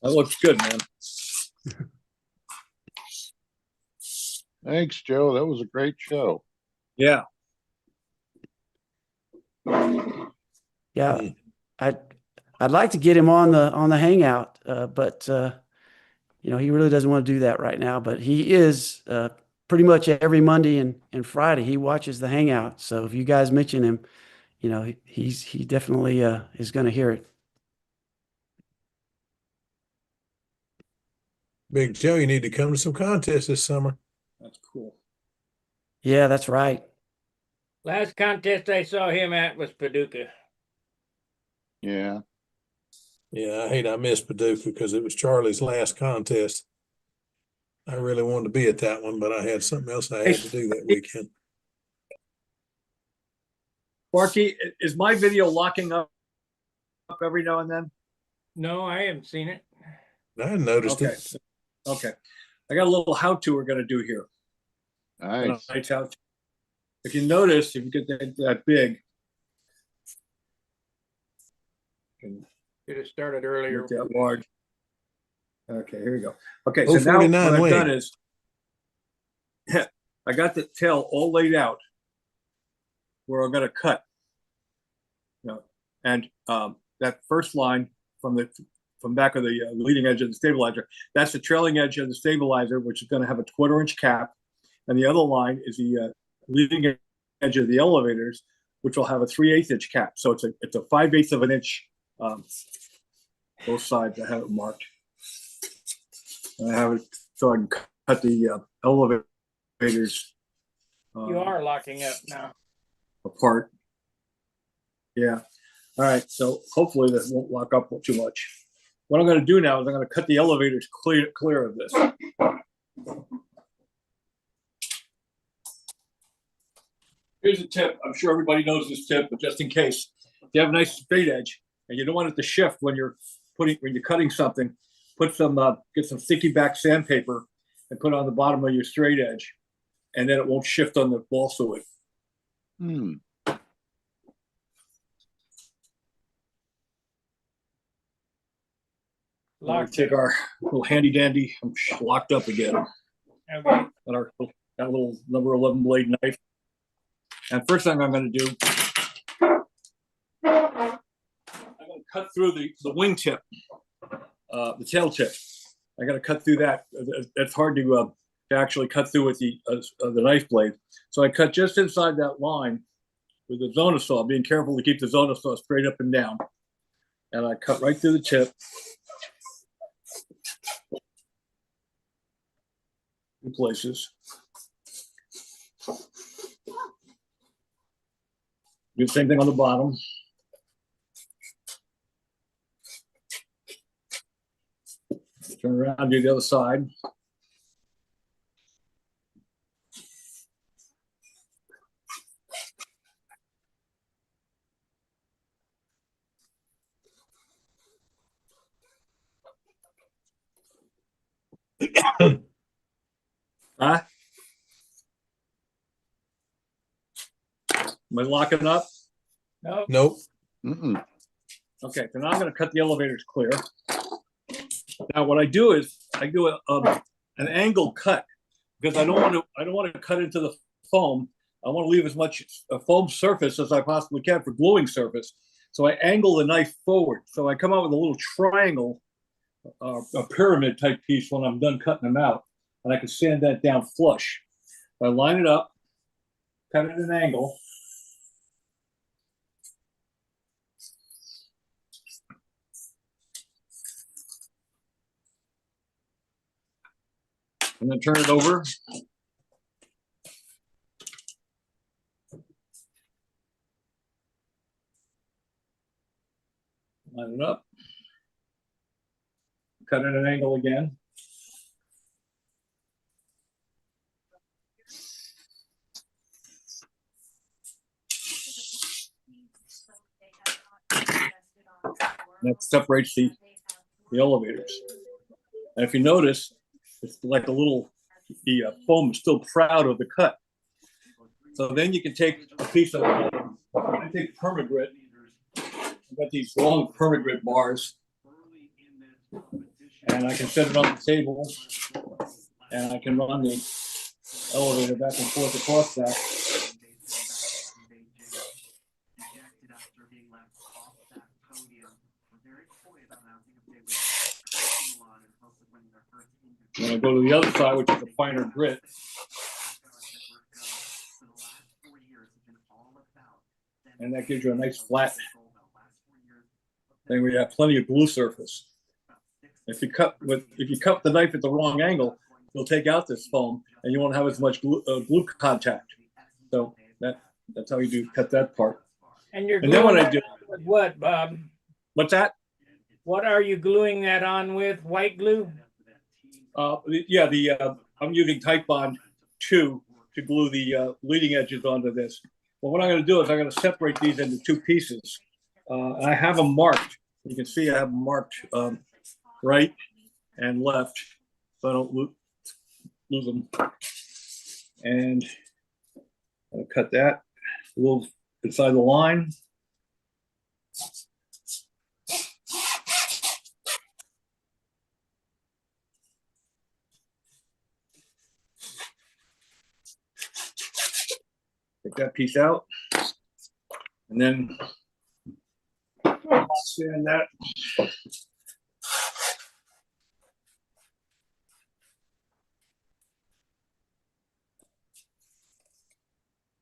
That looks good, man. Thanks, Joe. That was a great show. Yeah. Yeah, I'd like to get him on the hangout, but he really doesn't want to do that right now. But he is pretty much every Monday and Friday he watches the hangout. So if you guys mention him, he definitely is going to hear it. Big Joe, you need to come to some contests this summer. That's cool. Yeah, that's right. Last contest I saw him at was Paducah. Yeah. Yeah, I missed Paducah because it was Charlie's last contest. I really wanted to be at that one, but I had something else I had to do that weekend. Sparky, is my video locking up every now and then? No, I haven't seen it. I noticed it. Okay. I got a little how-to we're going to do here. Nice. How-to. If you notice, if you get that big, Should have started earlier. get that large. Okay, here we go. Okay, so now what 049 I've wing. done is I got the tail all laid out where I'm going to cut. And that first line from back of the leading edge of the stabilizer, that's the trailing edge of the stabilizer, which is going to have a 1/4-inch cap. And the other line is the leading edge of the elevators, which will have a 3/8-inch cap. So it's a 5/8 of an inch. Both sides, I have it marked. And I have it so I can cut the elevators. You are locking up now. Apart. Yeah. All right. So hopefully this won't lock up too much. What I'm going to do now is I'm going to cut the elevators clear of this. Here's a tip. I'm sure everybody knows this tip, but just in case, if you have a nice straight edge and you don't want it to shift when you're cutting something, get some sticky back sandpaper and put it on the bottom of your straight edge, and then it won't shift on the ball suet. Take our little handy dandy. I'm locked up again. Okay. That little number 11 blade knife. And first thing I'm going to do cut through the wingtip, the tail tip. I got to cut through that. That's hard to actually cut through with the knife blade. So I cut just inside that line with the zona saw, being careful to keep the zona saw straight up and down. And I cut right through the tip. In places. Do the same thing on the bottom. Turn around, do the other side. Huh? Am I locking up? No. Nope. Mm-mm. Okay, so now I'm going to cut the elevators clear. Now what I do is I do an angle cut because I don't want to cut into the foam. I want to leave as much foam surface as I possibly can for gluing surface. So I angle the knife forward. So I come out with a little triangle, a pyramid type piece when I'm done cutting them out, and I can sand that down flush. I line it up, cut it at an angle. And then turn it over. Line it up. Cut at an angle again. That separates the elevators. And if you notice, it's like a little, the foam is still proud of the cut. So then you can take a piece of, I take permagrit. I've got these long permagrit bars. And I can set it on the table. And I can run the elevator back and forth across that. When I go to the other side, which is a finer grit, and that gives you a nice flat thing where you have plenty of glue surface. If you cut the knife at the wrong angle, you'll take out this foam, and you won't have as much glue contact. So that's how you cut that part. And you're And then gluing what I that do? on with what, Bob? What's that? What are you gluing that on with? White glue? Yeah, I'm using Titebond 2 to glue the leading edges onto this. Well, what I'm going to do is I'm going to separate these into two pieces. I have them marked. You can see I have them marked right and left, so I don't lose them. And I'll cut that a little inside the line. Take that piece out, and then sand that.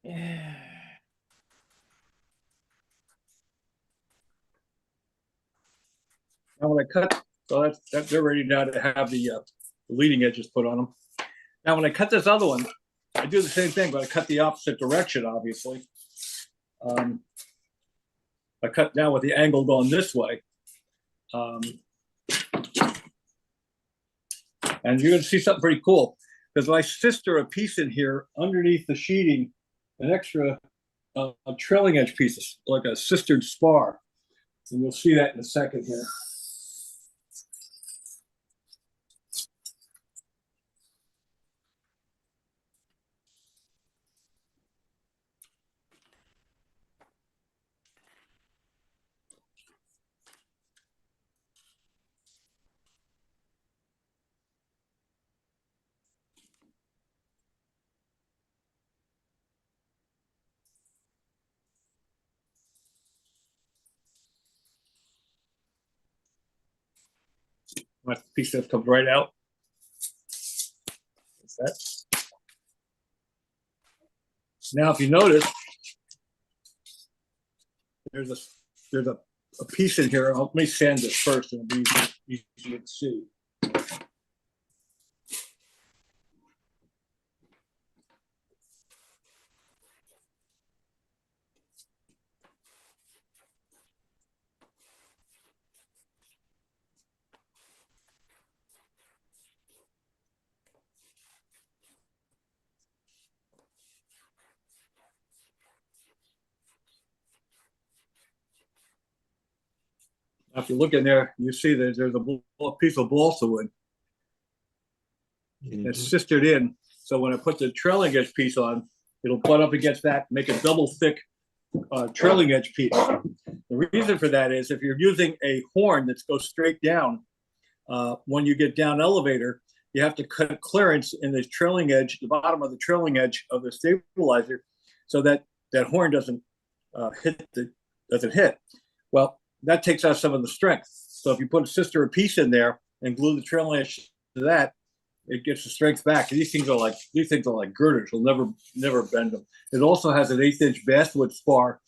Yeah. Now when I cut, so they're ready now to have the leading edges put on them. Now when I cut this other one, I do the same thing, but I cut the opposite direction, obviously. I cut now with the angle going this way. And you're going to see something pretty cool, because I sister a piece in here underneath the sheeting, an extra a trailing edge piece, like a sistered spar. And you'll see that in a second here. My piece that comes right out. That. Now, if you notice, there's a piece in here. Let me sand this first, and it'll be easier to see. Now, if you look in there, you see that there's a piece of balsa wood that's sistered in. So when I put the trailing edge piece on, it'll butt up against that, make a double thick trailing edge piece. The reason for that is if you're using a horn that goes straight down, when you get down elevator, you have to cut clearance in the trailing edge, the bottom of the trailing edge of the stabilizer, so that that horn doesn't hit. Well, that takes out some of the strength. So if you put a sister piece in there and glue the trailing edge to that, it gets the strength back. These things are like girders. You'll never bend them. It also has an 1/8 inch basswood spar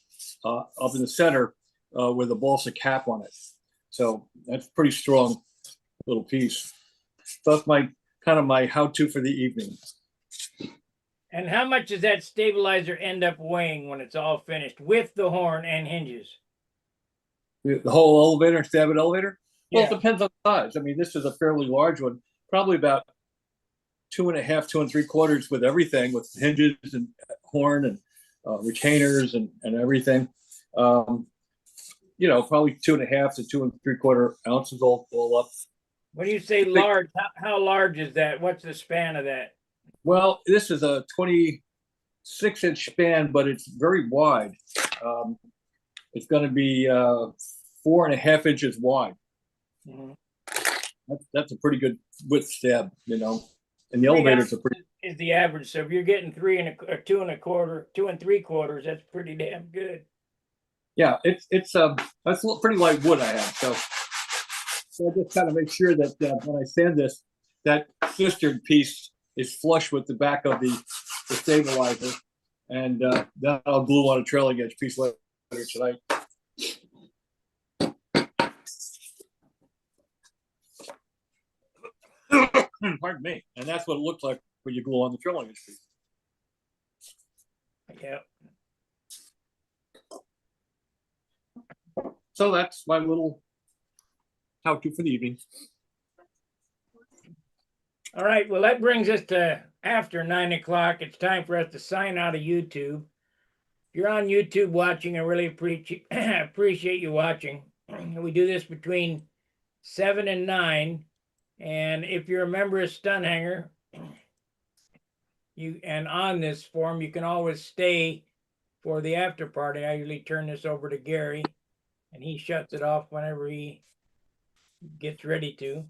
up in the center with a balsa cap on it. So that's a pretty strong little piece. So that's my how-to for the evening. And how much does that stabilizer end up weighing when it's all finished with the horn and hinges? The whole elevator, stab elevator? Well, Yeah. it depends on the size. I mean, this is a fairly large one, probably about 2.5, 2 3/4 with everything, with hinges and horn and retainers and everything. Probably 2.5 to 2 3/4 ounces all up. When you say large, how large is that? What's the span of that? Well, this is a 26-inch span, but it's very wide. It's going to be 4.5 inches wide. Mhm. That's a pretty good width stab, And the elevators are pretty. Is the average. So if you're getting 2 3/4, that's pretty damn good. Yeah, that's pretty light wood I have. So I just kind of make sure that when I sand this, that cistern piece is flush with the back of the stabilizer, and then I'll glue on a trailing edge piece later tonight. Pardon me. And that's what it looks like when you glue on the trailing edge piece. Yep. So that's my little how-to for the evening. All right. Well, that brings us to after 9 o'clock. It's time for us to sign out of YouTube. If you're on YouTube watching, I really appreciate you watching. We do this between 7 and 9. And if you're a member of Stunt Hangar, and on this forum, you can always stay for the after party. I usually turn this over to Gary, and he shuts it off whenever he gets ready to.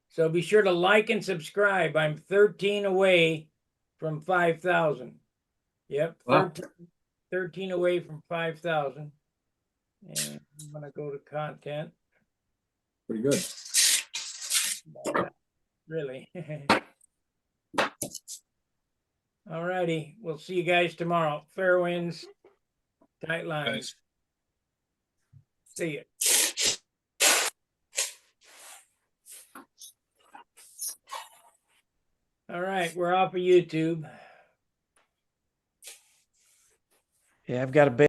So be sure to like and subscribe. I'm 13 away from 5,000. Yep, Wow. 13 away from 5,000. And I'm going to go to content. Pretty good. Really. All righty. We'll see you guys tomorrow. Fair winds, tight lines. See ya. All right, we're off of YouTube. Yeah, I've got a